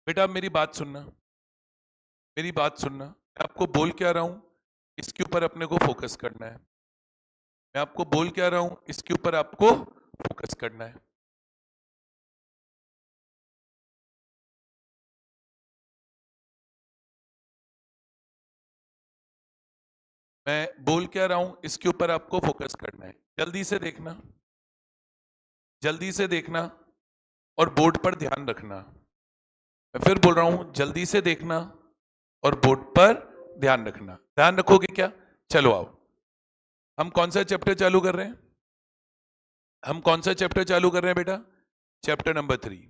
बेटा आप मेरी बात सुनना, मेरी बात सुनना। मैं आपको बोल क्या रहा हूं, इसके ऊपर अपने को फोकस करना है। मैं आपको बोल क्या रहा हूं, इसके ऊपर आपको फोकस करना है। मैं बोल क्या रहा हूं, इसके ऊपर आपको फोकस करना है। जल्दी से देखना, जल्दी से देखना और बोर्ड पर ध्यान रखना। मैं फिर बोल रहा हूं, जल्दी से देखना और बोर्ड पर ध्यान रखना। ध्यान रखोगे क्या? चलो आओ। हम कौन सा चैप्टर चालू कर रहे हैं? हम कौन सा चैप्टर चालू कर रहे हैं बेटा? Chapter number 3।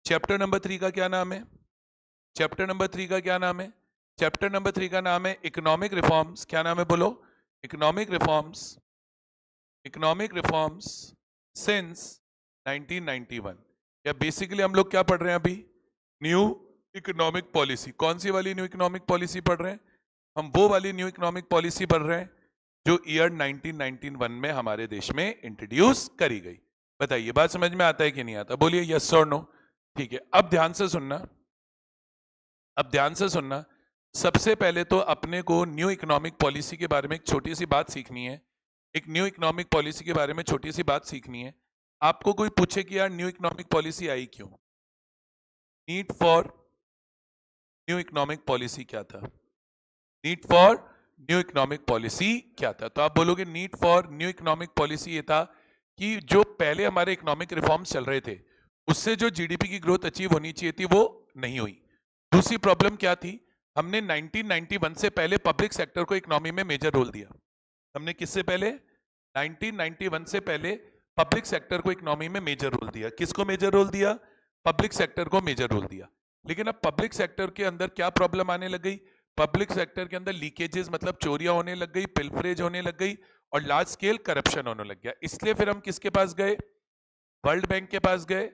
चैप्टर नंबर 3 का क्या नाम है? चैप्टर नंबर 3 का क्या नाम है? चैप्टर नंबर 3 का नाम है इकोनॉमिक रिफॉर्म्स। क्या नाम है बोलो? Economic reforms, economic reforms since 1991। या बेसिकली हम लोग क्या पढ़ रहे हैं अभी? New economic policy. कौन सी वाली न्यू इकोनॉमिक पॉलिसी पढ़ रहे हैं? हम वो वाली न्यू इकोनॉमिक पॉलिसी पढ़ रहे हैं जो ईयर 1991 में हमारे देश में इंट्रोड्यूस करी गई। बताइए बात समझ में आता है कि नहीं आता? बोलिए यस और नो। ठीक है, अब ध्यान से सुनना, अब ध्यान से सुनना। सबसे पहले तो अपने को न्यू इकोनॉमिक पॉलिसी के बारे में एक छोटी सी बात सीखनी है। एक न्यू इकोनॉमिक पॉलिसी के बारे में छोटी सी बात सीखनी है। आपको कोई पूछे कि यार न्यू इकोनॉमिक पॉलिसी आई क्यों? Need for new economic policy क्या था? Need for new economic policy क्या था? तो आप बोलोगे need for new economic policy ये था कि जो पहले हमारे इकोनॉमिक रिफॉर्म्स चल रहे थे उससे जो जीडीपी की ग्रोथ अचीव होनी चाहिए थी वो नहीं हुई। दूसरी प्रॉब्लम क्या थी? हमने 1991 से पहले पब्लिक सेक्टर को इकोनॉमी में मेजर रोल दिया। हमने किससे पहले? 1991 से पहले पब्लिक सेक्टर को इकोनॉमी में मेजर रोल दिया। किसको मेजर रोल दिया? पब्लिक सेक्टर को मेजर रोल दिया। लेकिन अब पब्लिक सेक्टर के अंदर क्या प्रॉब्लम आने लग गई? पब्लिक सेक्टर के अंदर लीकेजेस मतलब चोरियां होने लग गई, पिल्फरेज होने लग गई और लार्ज स्केल करप्शन होने लग गया। इसलिए फिर हम किसके पास गए? वर्ल्ड बैंक के पास गए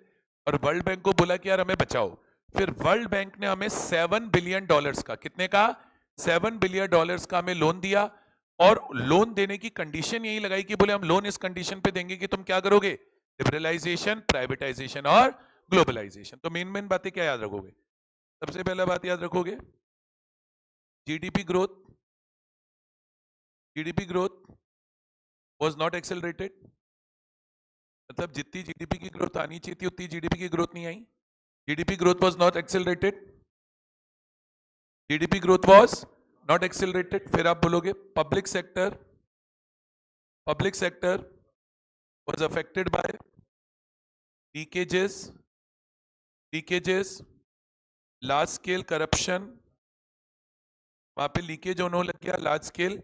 और वर्ल्ड बैंक को बोला कि यार हमें बचाओ। फिर वर्ल्ड बैंक ने हमें $7 बिलियन का, कितने का? $7 बिलियन का हमें लोन दिया। और लोन देने की कंडीशन यही लगाई कि बोले हम लोन इस कंडीशन पे देंगे कि तुम क्या करोगे? लिबरलाइजेशन, प्राइवेटाइजेशन और ग्लोबलाइजेशन। तो मेन मेन बातें क्या याद रखोगे? सबसे पहला बात याद रखोगे, GDP growth, GDP growth was not accelerated. मतलब जितनी जीडीपी की ग्रोथ आनी चाहिए थी उतनी जीडीपी की ग्रोथ नहीं आई। GDP growth was not accelerated, GDP growth was not accelerated. फिर आप बोलोगे public sector, public sector was affected by leakages, leakages, large scale corruption. वहां पे लीकेज होने लग गया, लार्ज स्केल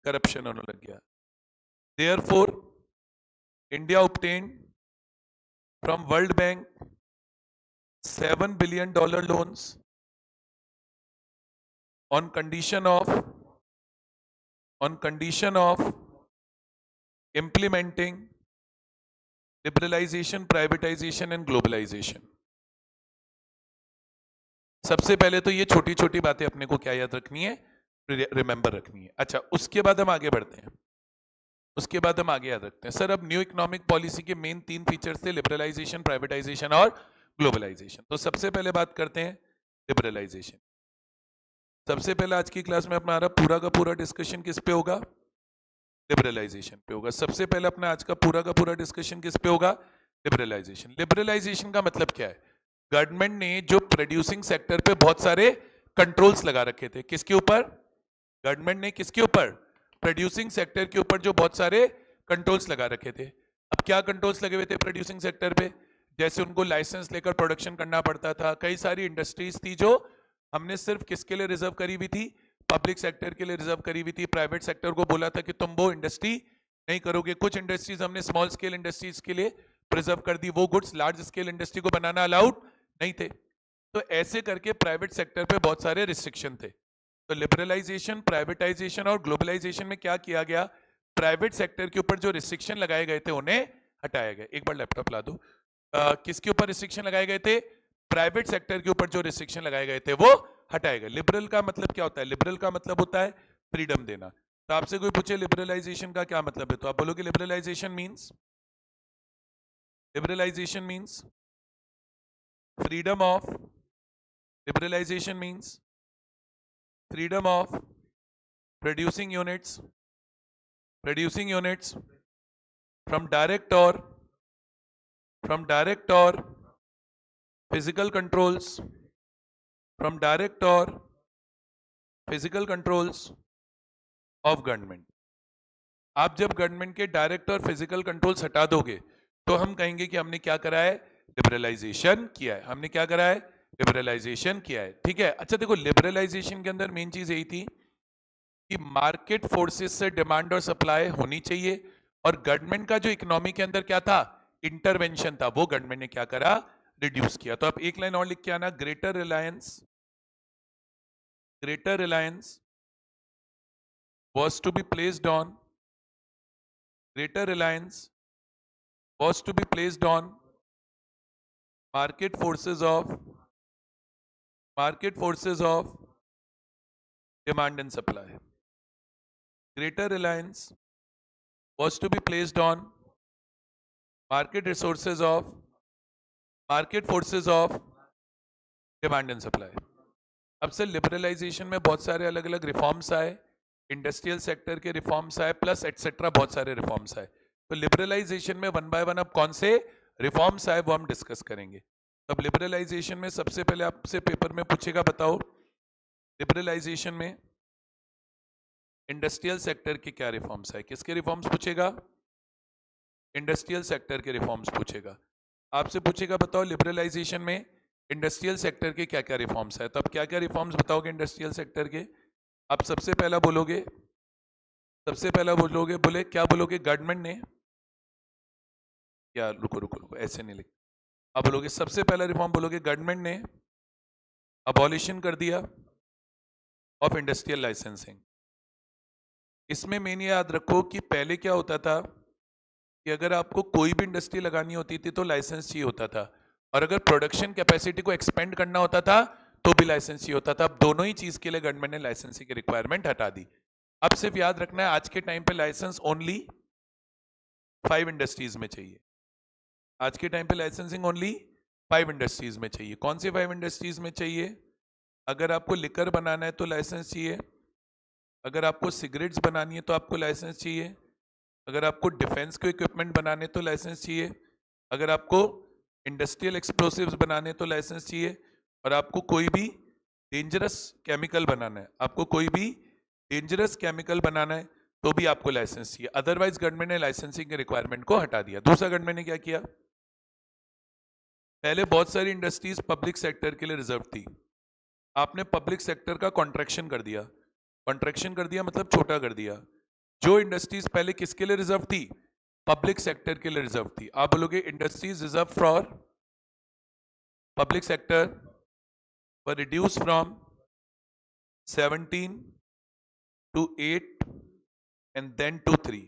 करप्शन होने लग गया। Therefore India obtained from World Bank $7 billion loans on condition of, on condition of implementing liberalization, privatization and globalization। सबसे पहले तो ये छोटी छोटी बातें अपने को क्या याद रखनी है? रिमेंबर रखनी है। अच्छा, उसके बाद हम आगे बढ़ते हैं, उसके बाद हम आगे याद रखते हैं। सर अब न्यू इकोनॉमिक पॉलिसी के मेन 3 फीचर्स थे, लिबरलाइजेशन, प्राइवेटाइजेशन और ग्लोबलाइजेशन। तो सबसे पहले बात करते हैं लिबरलाइजेशन। सबसे पहले आज की क्लास में हमारा पूरा का पूरा डिस्कशन किस पे होगा? लिबरलाइजेशन पे होगा। सबसे पहले अपना आज का पूरा डिस्कशन किस पे होगा? लिबरलाइजेशन। लिबरलाइजेशन का मतलब क्या है? गवर्नमेंट ने जो प्रोड्यूसिंग सेक्टर पे बहुत सारे कंट्रोल्स लगा रखे थे। किसके ऊपर? गवर्नमेंट ने किसके ऊपर? प्रोड्यूसिंग सेक्टर के ऊपर जो बहुत सारे कंट्रोल्स लगा रखे थे। अब क्या कंट्रोल्स लगे हुए थे प्रोड्यूसिंग सेक्टर पे? जैसे उनको लाइसेंस लेकर प्रोडक्शन करना पड़ता था। कई सारी इंडस्ट्रीज थी जो हमने सिर्फ किसके लिए रिजर्व करी हुई थी? पब्लिक सेक्टर के लिए रिजर्व करी हुई थी। प्राइवेट सेक्टर को बोला था कि तुम वो इंडस्ट्री नहीं करोगे। कुछ इंडस्ट्रीज हमने स्मॉल स्केल इंडस्ट्रीज के लिए प्रिजर्व कर दी। वो गुड्स लार्ज स्केल इंडस्ट्री को बनाना अलाउड नहीं थे। तो ऐसे करके प्राइवेट सेक्टर पे बहुत सारे रिस्ट्रिक्शन थे। तो लिबरलाइजेशन, प्राइवेटाइजेशन और ग्लोबलाइजेशन में क्या किया गया? प्राइवेट सेक्टर के ऊपर जो रिस्ट्रिक्शन लगाए गए थे उन्हें हटाया गया। एक बार लैपटॉप ला दो। किसके ऊपर रिस्ट्रिक्शन लगाए गए थे? प्राइवेट सेक्टर के ऊपर जो रिस्ट्रिक्शन लगाए गए थे वो हटाए गए। लिबरल का मतलब क्या होता है? लिबरल का मतलब होता है फ्रीडम देना। तो आपसे कोई पूछे लिबरलाइजेशन का क्या मतलब है, तो आप बोलोगे liberalization means, liberalization means freedom of liberalization means freedom of producing units from direct or physical controls from direct or physical controls of government. आप जब गवर्नमेंट के डायरेक्ट और फिजिकल कंट्रोल्स हटा दोगे तो हम कहेंगे कि हमने क्या करा है, लिबरलाइजेशन किया है। हमने क्या करा है, लिबरलाइजेशन किया है। ठीक है, अच्छा देखो, लिबरलाइजेशन के अंदर मेन चीज यही थी कि मार्केट फोर्सेस से डिमांड और सप्लाई होनी चाहिए, और गवर्नमेंट का जो इकोनॉमी के अंदर क्या था, इंटरवेंशन था, वो गवर्नमेंट ने क्या करा, रिड्यूस किया। तो आप एक लाइन और लिख के आना, greater Reliance was to be placed on market forces of demand and supply. Greater reliance was to be placed on market forces of demand and supply. अब से लिबरलाइजेशन में बहुत सारे अलग अलग रिफॉर्म्स आए, इंडस्ट्रियल सेक्टर के रिफॉर्म्स आए, प्लस एटसेट्रा बहुत सारे रिफॉर्म्स आए। तो लिबरलाइजेशन में वन बाय वन अब कौन से रिफॉर्म्स आए वो हम डिस्कस करेंगे। अब लिबरलाइजेशन में सबसे पहले आपसे पेपर में पूछेगा, बताओ लिबरलाइजेशन में इंडस्ट्रियल सेक्टर के क्या रिफॉर्म्स आए। किसके रिफॉर्म्स पूछेगा, इंडस्ट्रियल सेक्टर के रिफॉर्म्स पूछेगा। आपसे पूछेगा बताओ लिबरलाइजेशन में इंडस्ट्रियल सेक्टर के क्या क्या रिफॉर्म्स है। तो अब क्या क्या रिफॉर्म्स बताओगे इंडस्ट्रियल सेक्टर के। आप सबसे पहला बोलोगे बोले क्या बोलोगे, गवर्नमेंट ने क्या, रुको ऐसे नहीं लिख, आप बोलोगे सबसे पहला रिफॉर्म बोलोगे गवर्नमेंट ने अबॉलिशन कर दिया ऑफ इंडस्ट्रियल लाइसेंसिंग। इसमें मेन याद रखो कि पहले क्या होता था कि अगर आपको कोई भी इंडस्ट्री लगानी होती थी तो लाइसेंस चाहिए होता था, और अगर प्रोडक्शन कैपेसिटी को एक्सपेंड करना होता था तो भी लाइसेंस चाहिए होता था। अब दोनों ही चीज के लिए गवर्नमेंट ने लाइसेंसिंग की रिक्वायरमेंट हटा दी। अब सिर्फ याद रखना है आज के टाइम पे लाइसेंस ओनली 5 इंडस्ट्रीज में चाहिए। आज के टाइम पे लाइसेंसिंग ओनली 5 इंडस्ट्रीज में चाहिए। कौन सी 5 इंडस्ट्रीज में चाहिए, अगर आपको लिकर बनाना है तो लाइसेंस चाहिए, अगर आपको सिगरेट्स बनानी है तो आपको लाइसेंस चाहिए, अगर आपको डिफेंस के इक्विपमेंट बनाने तो लाइसेंस चाहिए, अगर आपको इंडस्ट्रियल एक्सप्लोसिव्स बनाने तो लाइसेंस चाहिए, और आपको कोई भी डेंजरस केमिकल बनाना है तो भी आपको लाइसेंस चाहिए। अदरवाइज गवर्नमेंट ने लाइसेंसिंग के रिक्वायरमेंट को हटा दिया। दूसरा गवर्नमेंट ने क्या किया, पहले बहुत सारी इंडस्ट्रीज पब्लिक सेक्टर के लिए रिजर्व थी, आपने पब्लिक सेक्टर का कॉन्ट्रैक्शन कर दिया मतलब छोटा कर दिया। जो इंडस्ट्रीज पहले किसके लिए रिजर्व थी, पब्लिक सेक्टर के लिए रिजर्व थी, आप बोलोगे industries reserve for public sector were reduce from 17 to 8 and then to 3।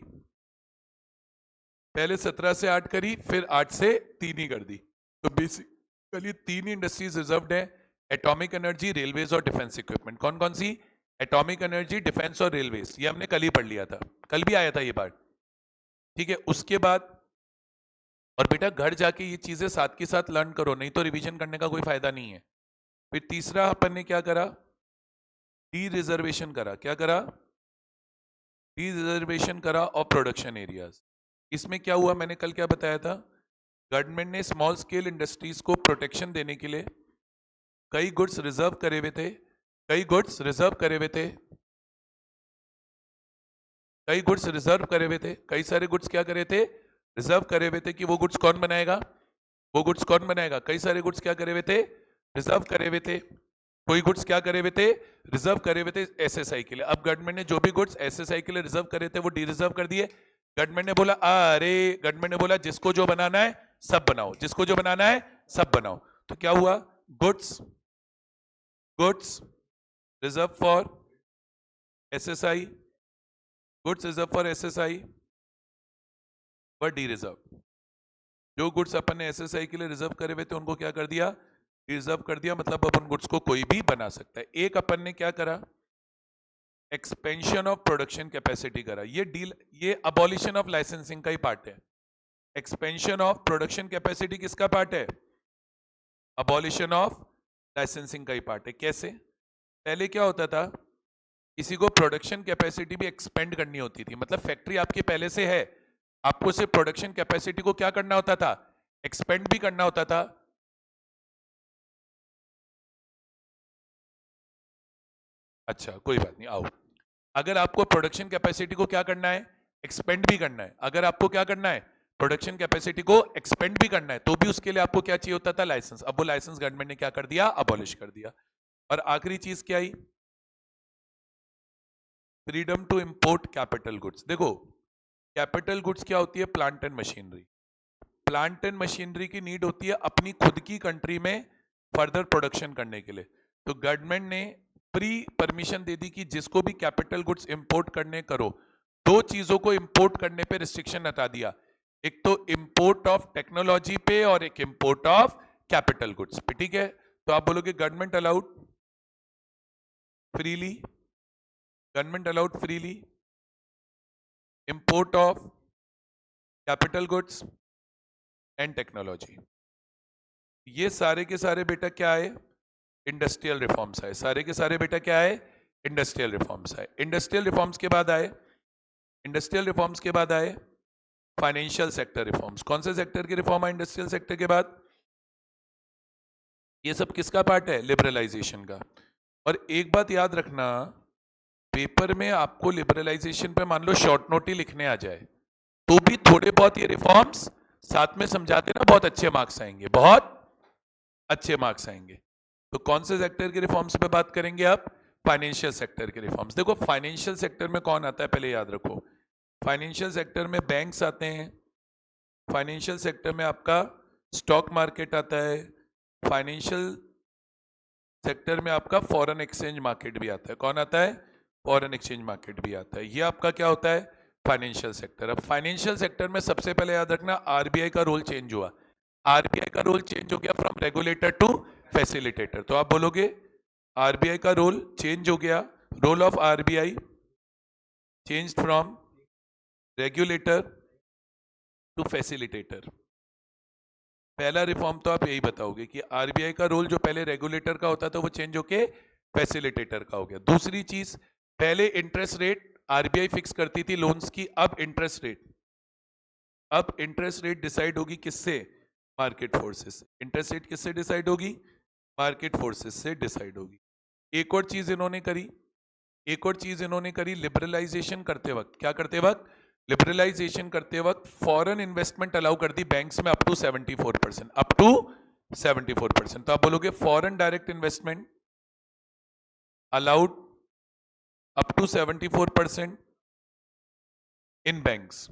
पहले 17 से 8 करी, फिर 8 से 3 ही कर दी। तो बेसिकली 3 इंडस्ट्रीज रिजर्व्ड है, एटॉमिक एनर्जी, रेलवेज और डिफेंस इक्विपमेंट। कौन कौन सी, एटॉमिक एनर्जी, डिफेंस और रेलवेज, ये हमने कल ही पढ़ लिया था, कल भी आया था ये बात। ठीक है, उसके बाद, और बेटा घर जाके ये चीजें साथ के साथ लर्न करो, नहीं तो रिवीजन करने का कोई फायदा नहीं है। फिर तीसरा अपन ने क्या करा, डी रिजर्वेशन करा। क्या करा, डी रिजर्वेशन करा ऑफ प्रोडक्शन एरियाज। इसमें क्या हुआ, मैंने कल क्या बताया था, गवर्नमेंट ने स्मॉल स्केल इंडस्ट्रीज को प्रोटेक्शन देने के लिए कई गुड्स रिजर्व करे हुए थे, कई गुड्स रिजर्व करे हुए थे, कई सारे गुड्स क्या करे थे, रिजर्व करे हुए थे कि वो गुड्स कौन बनाएगा, कई सारे गुड्स क्या करे हुए थे, रिजर्व करे हुए थे। कोई गुड्स क्या करे हुए थे, रिजर्व करे हुए थे एसएसआई के लिए। अब गवर्नमेंट ने जो भी गुड्स एसएसआई के लिए रिजर्व करे थे वो डी रिजर्व कर दिए। गवर्नमेंट ने बोला जिसको जो बनाना है सब बनाओ, तो क्या हुआ, goods reserve for SSI, were D reserve. जो गुड्स अपन ने एसएसआई के लिए रिजर्व करे हुए थे उनको क्या कर दिया, रिजर्व कर दिया, मतलब अपन गुड्स को कोई भी बना सकता है। एक अपन ने क्या करा, एक्सपेंशन ऑफ प्रोडक्शन कैपेसिटी करा। ये अबॉलिशन ऑफ लाइसेंसिंग का ही पार्ट है। एक्सपेंशन ऑफ प्रोडक्शन कैपेसिटी किसका पार्ट है, अबॉलिशन ऑफ लाइसेंसिंग का ही पार्ट है। कैसे? पहले क्या होता था, किसी को प्रोडक्शन कैपेसिटी भी एक्सपेंड करनी होती थी, मतलब फैक्ट्री आपकी पहले से है, आपको सिर्फ प्रोडक्शन कैपेसिटी को क्या करना होता था, एक्सपेंड भी करना होता था। अच्छा कोई बात नहीं, आओ। अगर आपको प्रोडक्शन कैपेसिटी को क्या करना है, एक्सपेंड भी करना है, अगर आपको क्या करना है, प्रोडक्शन कैपेसिटी को एक्सपेंड भी करना है, तो भी उसके लिए आपको क्या चाहिए होता था, लाइसेंस। अब वो लाइसेंस गवर्नमेंट ने क्या कर दिया, अबॉलिश कर दिया। और आखिरी चीज क्या आई, freedom to import capital goods. देखो कैपिटल गुड्स क्या होती है, plant and machinery. Plant and machinery की नीड होती है अपनी खुद की कंट्री में फर्दर प्रोडक्शन करने के लिए। तो गवर्नमेंट ने प्री परमिशन दे दी कि जिसको भी कैपिटल गुड्स इंपोर्ट करने करो, दो चीजों को इंपोर्ट करने पे रिस्ट्रिक्शन हटा दिया, एक तो इंपोर्ट ऑफ टेक्नोलॉजी पे और एक इंपोर्ट ऑफ कैपिटल गुड्स पे। ठीक है, तो आप बोलोगे government allowed freely, government allowed freely import of capital goods and technology. ये सारे के सारे बेटा क्या है, इंडस्ट्रियल रिफॉर्म्स आए, सारे के सारे बेटा क्या है, इंडस्ट्रियल रिफॉर्म्स आए। इंडस्ट्रियल रिफॉर्म्स के बाद आए, इंडस्ट्रियल रिफॉर्म्स के बाद आए फाइनेंशियल सेक्टर रिफॉर्म्स। कौन से सेक्टर के रिफॉर्म आए इंडस्ट्रियल सेक्टर के बाद, ये सब किसका पार्ट है, लिबरलाइजेशन का। और एक बात याद रखना, पेपर में आपको लिबरलाइजेशन पे मान लो शॉर्ट नोट ही लिखने आ जाए, तो भी थोड़े बहुत ये रिफॉर्म्स साथ में समझाते ना, बहुत अच्छे मार्क्स आएंगे, बहुत अच्छे मार्क्स आएंगे। तो कौन से सेक्टर के रिफॉर्म्स पे बात करेंगे आप, फाइनेंशियल सेक्टर के रिफॉर्म्स। देखो फाइनेंशियल सेक्टर में कौन आता है पहले याद रखो, फाइनेंशियल सेक्टर में बैंक्स आते हैं, फाइनेंशियल सेक्टर में आपका स्टॉक मार्केट आता है, फाइनेंशियल सेक्टर में आपका फॉरेन एक्सचेंज मार्केट भी आता है। कौन आता है, फॉरेन एक्सचेंज मार्केट भी आता है। ये आपका क्या होता है, फाइनेंशियल सेक्टर। अब फाइनेंशियल सेक्टर में सबसे पहले याद रखना आरबीआई का रोल चेंज हुआ, आरबीआई का रोल चेंज हो गया फ्रॉम रेगुलेटर टू फैसिलिटेटर। तो आप बोलोगे आरबीआई का रोल चेंज हो गया, role of RBI change from regulator to facilitator. पहला रिफॉर्म तो आप यही बताओगे कि आरबीआई का रोल जो पहले रेगुलेटर का होता था वो चेंज होके फैसिलिटेटर का हो गया। दूसरी चीज, पहले इंटरेस्ट रेट आरबीआई फिक्स करती थी लोन्स की, अब इंटरेस्ट रेट डिसाइड होगी किससे, मार्केट फोर्सेस। इंटरेस्ट रेट किससे डिसाइड होगी, मार्केट फोर्सेस से डिसाइड होगी। एक और चीज इन्होंने करी, लिबरलाइजेशन करते वक्त, क्या करते वक्त, लिबरलाइजेशन करते वक्त फॉरेन इन्वेस्टमेंट अलाउ कर दी बैंक्स में अप टू 74%, अप टू 74%। तो आप बोलोगे foreign direct investment allowed up to 74% in banks.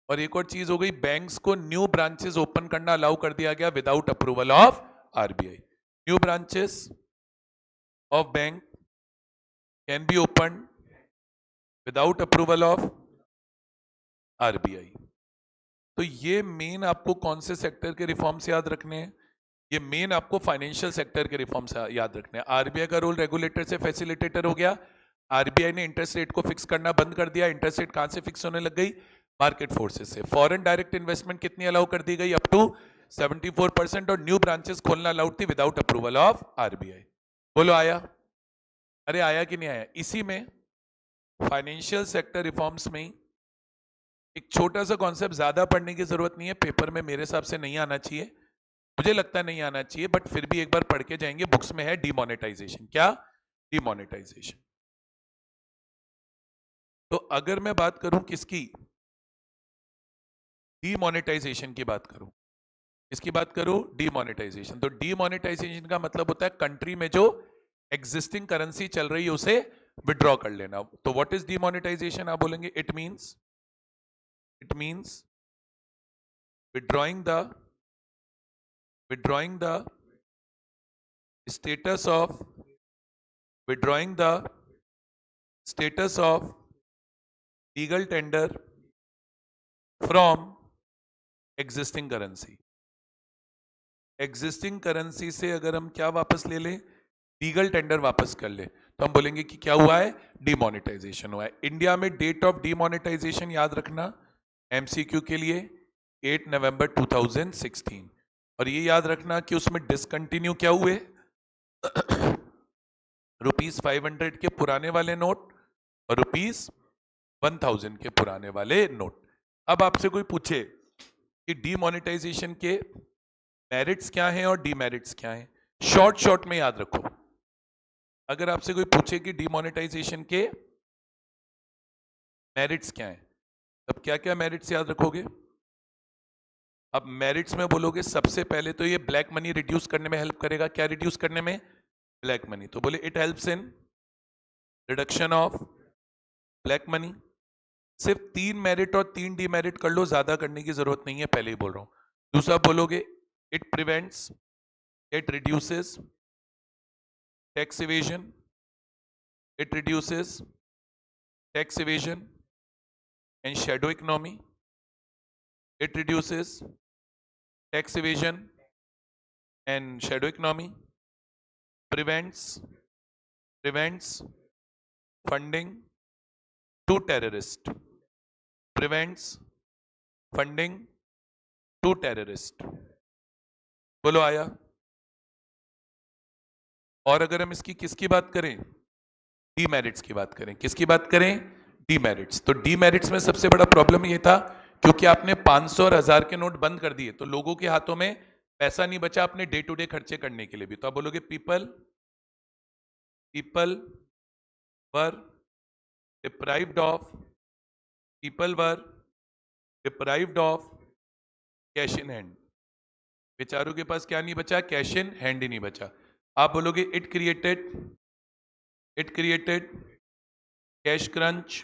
और एक और चीज हो गई, बैंक्स को न्यू ब्रांचेस ओपन करना अलाउ कर दिया गया without approval of RBI. New branches of bank can be open without approval of RBI. तो ये मेन आपको कौन से सेक्टर के रिफॉर्म्स याद रखने हैं, ये मेन आपको फाइनेंशियल सेक्टर के रिफॉर्म्स याद रखने हैं। आरबीआई का रोल रेगुलेटर से फैसिलिटेटर हो गया, आरबीआई ने इंटरेस्ट रेट को फिक्स करना बंद कर दिया। इंटरेस्ट रेट कहां से फिक्स होने लग गई, मार्केट फोर्सेस से। फॉरेन डायरेक्ट इन्वेस्टमेंट कितनी अलाउ कर दी गई, अप टू 74%। और न्यू ब्रांचेस खोलना अलाउड थी विदाउट अप्रूवल ऑफ आरबीआई। बोलो आया, अरे आया कि नहीं आया। इसी में फाइनेंशियल सेक्टर रिफॉर्म्स में एक छोटा सा कॉन्सेप्ट, ज्यादा पढ़ने की जरूरत नहीं है, पेपर में मेरे हिसाब से नहीं आना चाहिए, मुझे लगता है नहीं आना चाहिए, बट फिर भी एक बार पढ़ के जाएंगे। बुक्स में है डिमोनेटाइजेशन। क्या, डिमोनेटाइजेशन। तो अगर मैं बात करूं किसकी, डीमोनेटाइजेशन की बात करूं, इसकी बात करूं डीमोनेटाइजेशन। तो डीमोनेटाइजेशन का मतलब होता है कंट्री में जो एग्जिस्टिंग करेंसी चल रही है उसे विड्रॉ कर लेना। तो व्हाट इज डीमोनेटाइजेशन, आप बोलेंगे it means withdrawing the status of legal tender from existing currency। Existing currency से अगर हम क्या वापस ले लें, लीगल टेंडर वापस कर ले, तो हम बोलेंगे कि क्या हुआ है, डिमोनेटाइजेशन हुआ है। इंडिया में डेट ऑफ डिमोनेटाइजेशन याद रखना एमसीक्यू के लिए, 8 नवंबर 2016। और ये याद रखना कि उसमें डिसकंटिन्यू क्या हुए, ₹500 के पुराने वाले नोट और ₹1000 के पुराने वाले नोट। अब आपसे कोई पूछे कि डीमोनेटाइजेशन के मेरिट्स क्या हैं और डीमेरिट्स क्या हैं, शॉर्ट में याद रखो। अगर आपसे कोई पूछे कि डीमोनेटाइजेशन के मेरिट्स क्या हैं, तब क्या क्या मेरिट्स याद रखोगे? अब मेरिट्स में बोलोगे सबसे पहले तो ये ब्लैक मनी रिड्यूस करने में हेल्प करेगा। क्या रिड्यूस करने में? Black money. तो बोले it helps in reduction of black money. सिर्फ 3 मेरिट और 3 डीमेरिट कर लो, ज्यादा करने की जरूरत नहीं है, पहले ही बोल रहा हूं। दूसरा बोलोगे it prevents, it reduces tax evasion, it reduces tax evasion and shadow economy, it reduces tax evasion and shadow economy, prevents funding to terrorist, prevents funding to terrorist। बोलो आया? और अगर हम इसकी किसकी बात करें, डीमेरिट्स की बात करें, किसकी बात करें? डीमेरिट्स। तो डीमेरिट्स में सबसे बड़ा प्रॉब्लम ये था क्योंकि आपने 500 और 1000 के नोट बंद कर दिए तो लोगों के हाथों में पैसा नहीं बचा अपने डे टू डे खर्चे करने के लिए भी। तो आप बोलोगे people were deprived of cash in hand. बेचारों के पास क्या नहीं बचा? कैश इन हैंड ही नहीं बचा। आप बोलोगे it created cash crunch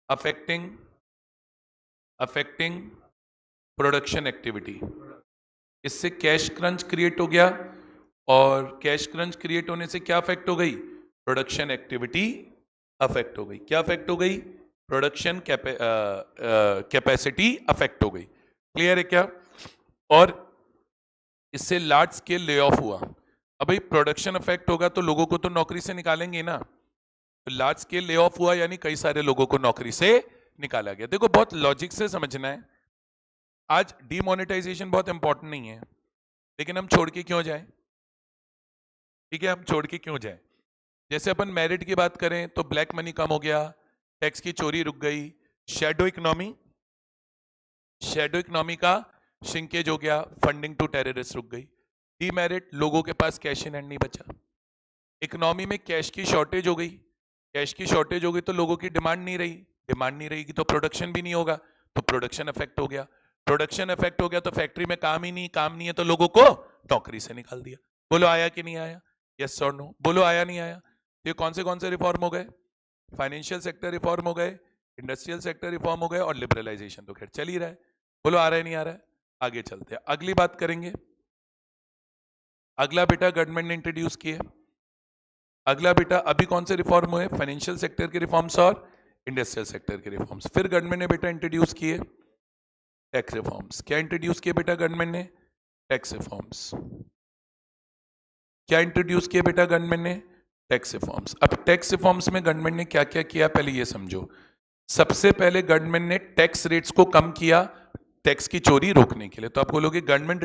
affecting production activity. इससे कैश क्रंच क्रिएट हो गया और कैश क्रंच क्रिएट होने से क्या अफेक्ट हो गई? प्रोडक्शन एक्टिविटी अफेक्ट हो गई। क्या अफेक्ट हो गई? प्रोडक्शन कैपेसिटी अफेक्ट हो गई। क्लियर है क्या? और इससे लार्ज स्केल ले ऑफ हुआ। अब भाई प्रोडक्शन अफेक्ट होगा तो लोगों को तो नौकरी से निकालेंगे ना, तो लार्ज स्केल ले ऑफ हुआ यानी कई सारे लोगों को नौकरी से निकाला गया। देखो बहुत लॉजिक से समझना है। आज डीमोनेटाइजेशन बहुत इंपॉर्टेंट नहीं है, लेकिन हम छोड़ के क्यों जाए? ठीक है, हम छोड़ के क्यों जाए? जैसे अपन मेरिट की बात करें तो ब्लैक मनी कम हो गया, टैक्स की चोरी रुक गई, शैडो इकोनॉमी का श्रिंकेज हो गया, फंडिंग टू टेररिस्ट रुक गई। डीमेरिट, लोगों के पास कैश इन हैंड नहीं बचा। इकोनॉमी में कैश की शॉर्टेज हो गई, कैश की शॉर्टेज हो गई तो लोगों की डिमांड नहीं रही, डिमांड नहीं रहेगी तो प्रोडक्शन भी नहीं होगा, तो प्रोडक्शन इफेक्ट हो गया, प्रोडक्शन इफेक्ट हो गया तो फैक्ट्री में काम नहीं है तो लोगों को नौकरी से निकाल दिया। बोलो आया कि नहीं आया? यस और नो? बोलो आया नहीं आया? ये कौन से रिफॉर्म हो गए? फाइनेंशियल सेक्टर रिफॉर्म हो गए, इंडस्ट्रियल सेक्टर रिफॉर्म हो गए और लिबरलाइजेशन तो खैर चल ही रहा है। बोलो आ रहा है नहीं आ रहा है? आगे चलते हैं, अगली बात करेंगे। अगला बेटा गवर्नमेंट ने इंट्रोड्यूस किए। अगला बेटा अभी कौन से रिफॉर्म हुए? फाइनेंशियल सेक्टर के रिफॉर्म्स और इंडस्ट्रियल सेक्टर के रिफॉर्म्स। फिर गवर्नमेंट ने बेटा इंट्रोड्यूस किए टैक्स रिफॉर्म्स। क्या इंट्रोड्यूस किए बेटा गवर्नमेंट ने? Tax reforms. क्या इंट्रोड्यूस किया बेटा गवर्नमेंट ने? Tax reforms. अब टैक्स रिफॉर्म्स में गवर्नमेंट ने क्या क्या किया पहले ये समझो। सबसे पहले गवर्नमेंट ने टैक्स रेट्स को कम किया टैक्स की चोरी रोकने के लिए। तो आप बोलोगे government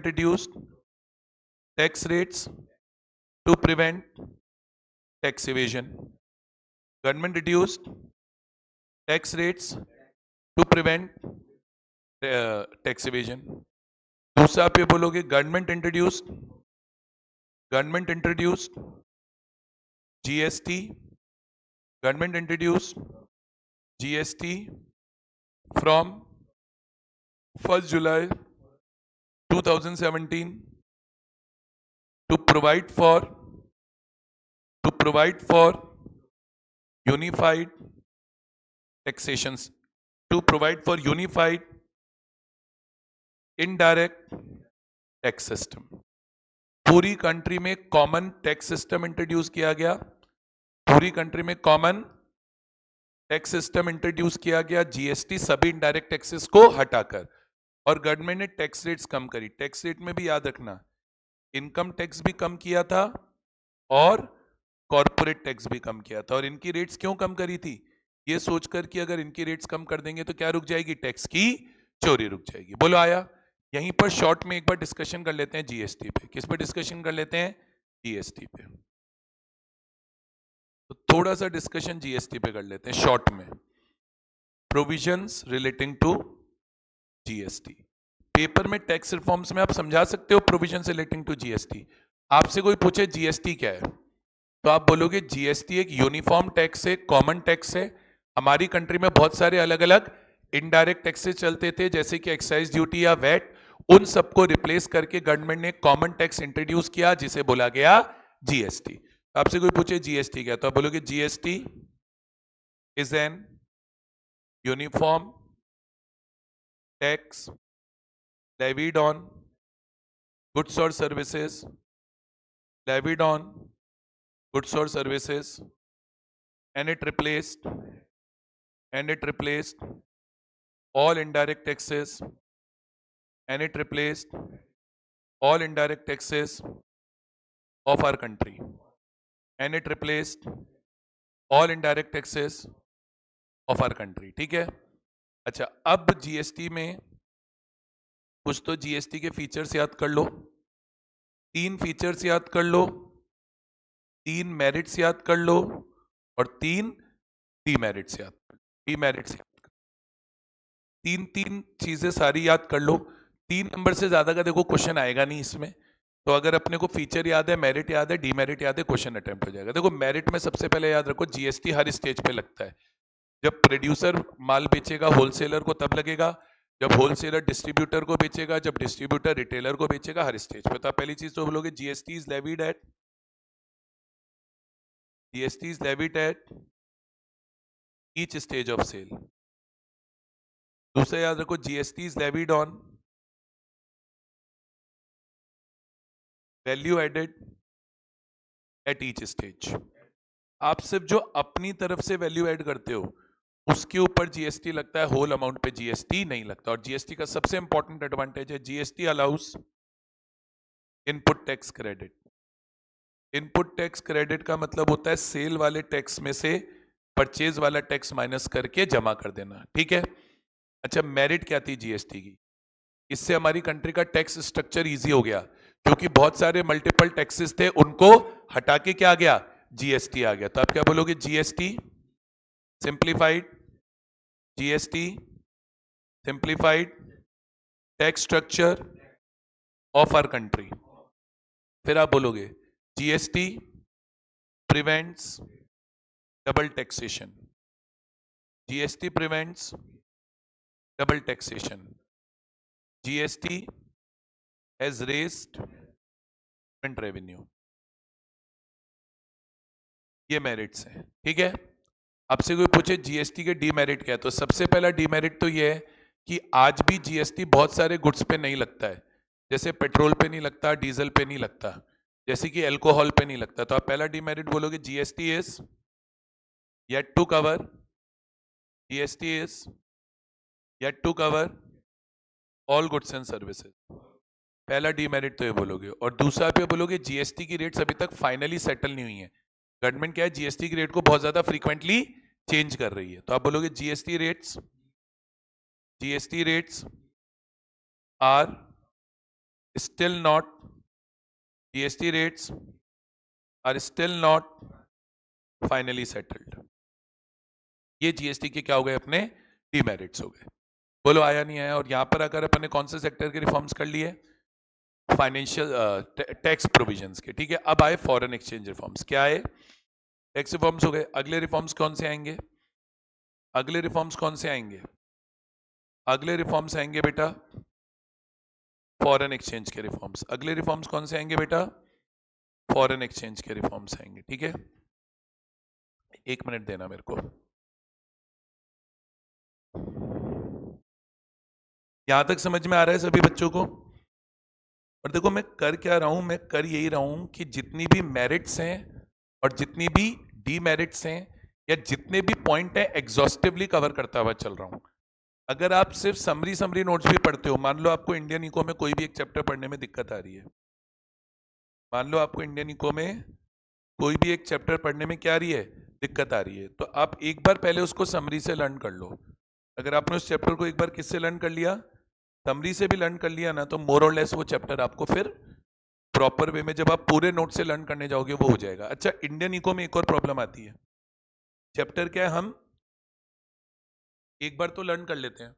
reduced tax rates to prevent tax evasion. Government reduced tax rates to prevent tax evasion. दूसरा आप ये बोलोगे government introduced GST. Government introduced GST from 1 July 2017 to provide for unified taxations, to provide for unified indirect tax system। पूरी country में common tax system introduce किया गया, पूरी country में कॉमन टैक्स सिस्टम इंट्रोड्यूस किया गया, जीएसटी सभी indirect taxes को हटाकर। और गवर्नमेंट ने टैक्स रेट्स कम करी। टैक्स रेट में भी याद रखना इनकम टैक्स भी कम किया था और कॉर्पोरेट टैक्स भी कम किया था। और इनकी रेट्स क्यों कम करी थी? ये सोचकर कि अगर इनकी रेट्स कम कर देंगे तो क्या रुक जाएगी? टैक्स की चोरी रुक जाएगी। बोलो आया? यहीं पर शॉर्ट में एक बार डिस्कशन कर लेते हैं जीएसटी पे। किस पे डिस्कशन कर लेते हैं? जीएसटी पे। तो थोड़ा सा डिस्कशन जीएसटी पे कर लेते हैं शॉर्ट में। Provisions relating to GST. Paper में टैक्स रिफॉर्म्स में आप समझा सकते हो प्रोविजंस रिलेटिंग टू जीएसटी। आपसे कोई पूछे जीएसटी क्या है, तो आप बोलोगे जीएसटी एक यूनिफॉर्म टैक्स है, कॉमन टैक्स है। हमारी कंट्री में बहुत सारे अलग अलग इनडायरेक्ट टैक्सेस चलते थे, जैसे कि एक्साइज ड्यूटी या वैट। उन सबको रिप्लेस करके गवर्नमेंट ने कॉमन टैक्स इंट्रोड्यूस किया, जिसे बोला गया जीएसटी। आपसे कोई पूछे जीएसटी क्या, तो आप बोलोगे GST is an uniform tax levied on goods or services, levied on goods or services, and it replaced all indirect taxes, and it replaced all indirect taxes of our country, and it replaced all indirect taxes of our country। ठीक है? अच्छा, अब GST में कुछ तो GST के features याद कर लो। 3 फीचर्स याद कर लो, 3 मेरिट्स याद कर लो, और 3 डीमेरिट्स याद कर लो। डीमेरिट्स याद कर, 3 चीजें सारी याद कर लो। 3 नंबर से ज्यादा का देखो क्वेश्चन आएगा नहीं इसमें। तो अगर अपने को फीचर याद है, मेरिट याद है, डीमेरिट याद है, क्वेश्चन अटेम्प्ट हो जाएगा। देखो मेरिट में सबसे पहले याद रखो, जीएसटी हर स्टेज पे लगता है। जब प्रोड्यूसर माल बेचेगा होलसेलर को तब लगेगा, जब होलसेलर डिस्ट्रीब्यूटर को बेचेगा, जब डिस्ट्रीब्यूटर रिटेलर को बेचेगा, हर स्टेज पे। तो पहली चीज तो बोलोगे GST is levied at each stage of sale. दूसरा याद रखो, GST is levied on value added at each stage. आप सिर्फ जो अपनी तरफ से वैल्यू ऐड करते हो उसके ऊपर जीएसटी लगता है, होल अमाउंट पे जीएसटी नहीं लगता। और जीएसटी का सबसे इंपॉर्टेंट एडवांटेज है, GST allow us input tax credit. Input tax credit का मतलब होता है सेल वाले टैक्स में से परचेज वाला टैक्स माइनस करके जमा कर देना। ठीक है? अच्छा, मेरिट क्या थी जीएसटी की? इससे हमारी कंट्री का टैक्स स्ट्रक्चर इजी हो गया, क्योंकि बहुत सारे मल्टीपल टैक्सेस थे, उनको हटा के क्या आ गया? जीएसटी आ गया। तो आप क्या बोलोगे? GST simplified, GST simplified tax structure of our country. फिर आप बोलोगे GST prevents double taxation, GST prevents double taxation, GST has raised revenue. ये मेरिट्स हैं। ठीक है? आपसे कोई पूछे जीएसटी के डीमेरिट क्या है, तो सबसे पहला डीमेरिट तो ये है कि आज भी जीएसटी बहुत सारे गुड्स पे नहीं लगता है। जैसे पेट्रोल पे नहीं लगता, डीजल पे नहीं लगता, जैसे कि अल्कोहल पे नहीं लगता। तो आप पहला डीमेरिट बोलोगे GST is yet to cover, GST is yet to cover all goods and services. पहला डीमेरिट तो ये बोलोगे। और दूसरा पे बोलोगे जीएसटी की रेट्स अभी तक फाइनली सेटल नहीं हुई है। गवर्नमेंट क्या है, जीएसटी की रेट को बहुत ज्यादा फ्रीक्वेंटली चेंज कर रही है। तो आप बोलोगे GST rates are still not finally settled. ये जीएसटी के क्या हो गए? अपने डीमेरिट्स हो गए। बोलो आया नहीं आया? और यहां पर अगर अपन ने कौन से सेक्टर के रिफॉर्म्स कर लिए? फाइनेंशियल टैक्स प्रोविजंस के। ठीक है? अब आए फॉरेन एक्सचेंज रिफॉर्म्स। क्या आए? टैक्स रिफॉर्म्स हो गए। अगले रिफॉर्म्स कौन से आएंगे? अगले रिफॉर्म्स आएंगे बेटा फॉरेन एक्सचेंज के रिफॉर्म्स। अगले रिफॉर्म्स कौन से आएंगे बेटा? फॉरेन एक्सचेंज के रिफॉर्म्स आएंगे। ठीक है? 1 मिनट देना मेरे को। यहां तक समझ में आ रहा है सभी बच्चों को? और देखो मैं कर क्या रहा हूं, मैं कर यही रहा हूं कि जितनी भी मेरिट्स हैं और जितनी भी डीमेरिट्स हैं या जितने भी पॉइंट हैं एग्जॉस्टिवली कवर करता हुआ चल रहा हूं। अगर आप सिर्फ समरी नोट्स भी पढ़ते हो, मान लो आपको इंडियन इको में कोई भी एक चैप्टर पढ़ने में दिक्कत आ रही है, मान लो आपको इंडियन इको में कोई भी एक चैप्टर पढ़ने में क्या आ रही है? दिक्कत आ रही है, तो आप एक बार पहले उसको समरी से लर्न कर लो। अगर आपने उस चैप्टर को एक बार किससे लर्न कर लिया, समरी से भी लर्न कर लिया ना, तो मोर और लेस वो चैप्टर आपको फिर प्रॉपर वे में जब आप पूरे नोट से लर्न करने जाओगे वो हो जाएगा। अच्छा, इंडियन इको में एक और प्रॉब्लम आती है। चैप्टर क्या है, हम एक बार तो लर्न कर लेते हैं,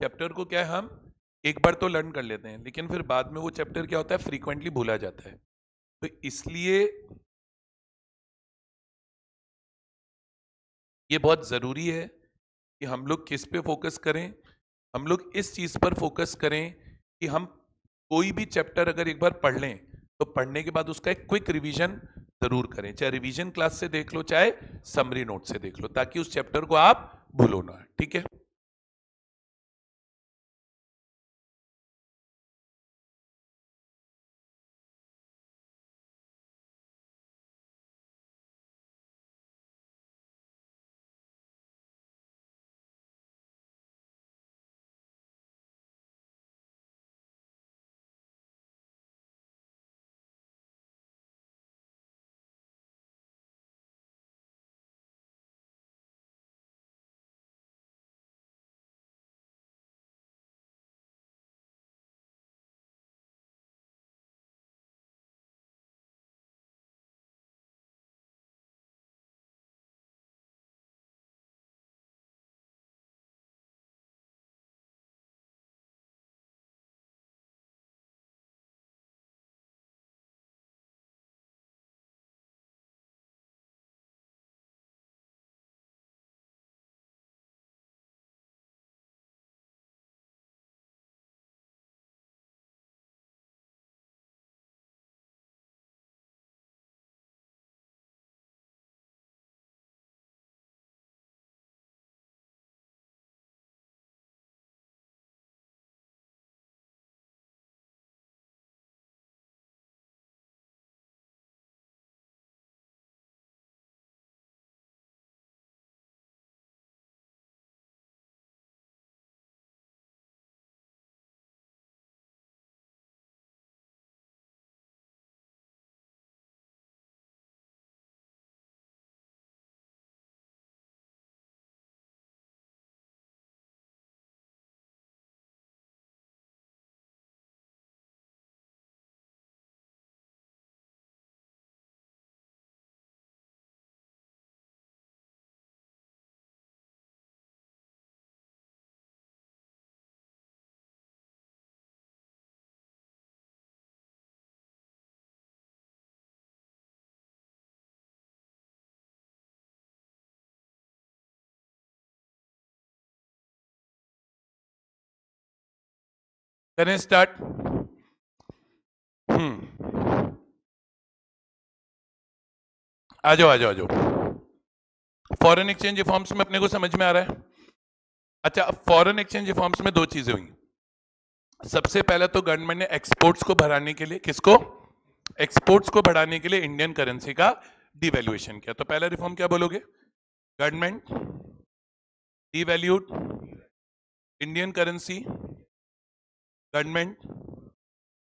चैप्टर को क्या है, हम एक बार तो लर्न कर लेते हैं, लेकिन फिर बाद में वो चैप्टर क्या होता है, फ्रीक्वेंटली भूला जाता है। तो इसलिए ये बहुत जरूरी है कि हम लोग किस पे फोकस करें। हम लोग इस चीज पर फोकस करें कि हम कोई भी चैप्टर अगर एक बार पढ़ लें तो पढ़ने के बाद उसका एक क्विक रिवीजन जरूर करें, चाहे रिवीजन क्लास से देख लो चाहे समरी नोट से देख लो, ताकि उस चैप्टर को आप भूलो ना। ठीक है, करें स्टार्ट। आ जाओ आ जाओ आ जाओ। फॉरेन एक्सचेंज रिफॉर्म्स में अपने को समझ में आ रहा है। अच्छा, अब फॉरेन एक्सचेंज रिफॉर्म्स में दो चीजें हुई। सबसे पहले तो गवर्नमेंट ने एक्सपोर्ट्स को बढ़ाने के लिए, किसको, एक्सपोर्ट्स को बढ़ाने के लिए इंडियन करेंसी का डिवैल्यूएशन किया। तो पहला रिफॉर्म क्या बोलोगे, government devalued Indian currency, government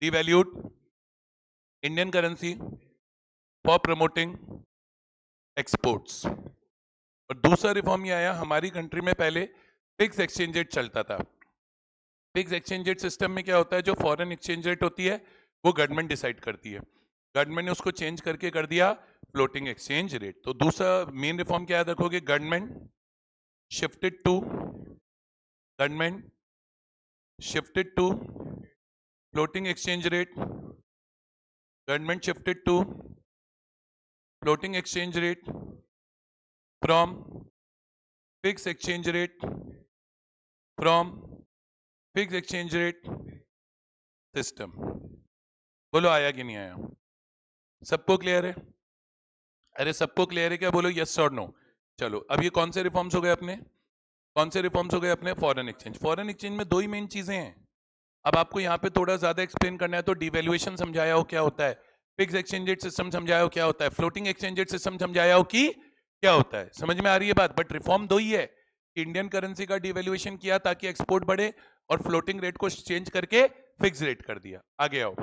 devalued Indian currency for promoting exports. और दूसरा रिफॉर्म ये आया, हमारी कंट्री में पहले फिक्स एक्सचेंज रेट चलता था। फिक्स एक्सचेंज रेट सिस्टम में क्या होता है, जो फॉरेन एक्सचेंज रेट होती है वो गवर्नमेंट डिसाइड करती है। गवर्नमेंट ने उसको चेंज करके कर दिया फ्लोटिंग एक्सचेंज रेट। तो दूसरा मेन रिफॉर्म क्या याद रखोगे, government shifted to floating exchange rate, government shifted to floating exchange rate from fix exchange rate, from fix exchange rate system. बोलो आया कि नहीं आया, सबको क्लियर है? अरे सबको क्लियर है क्या, बोलो यस और नो। चलो, अब ये कौन से रिफॉर्म्स हो गए अपने, कौन से रिफॉर्म्स हो गए अपने, फॉरेन एक्सचेंज। फॉरेन एक्सचेंज में दो ही मेन चीजें हैं। अब आपको यहाँ पे थोड़ा ज्यादा एक्सप्लेन करना है तो डिवैल्यूएशन समझाया हो क्या होता है, फिक्स एक्सचेंज रेट सिस्टम समझाया हो क्या होता है, फ्लोटिंग एक्सचेंज रेट सिस्टम समझाया हो कि क्या होता है। समझ में आ रही है बात? बट रिफॉर्म दो ही है, इंडियन करेंसी का डिवैल्यूएशन किया ताकि एक्सपोर्ट बढ़े, और फ्लोटिंग रेट को चेंज करके फिक्स रेट कर दिया। आगे आओ।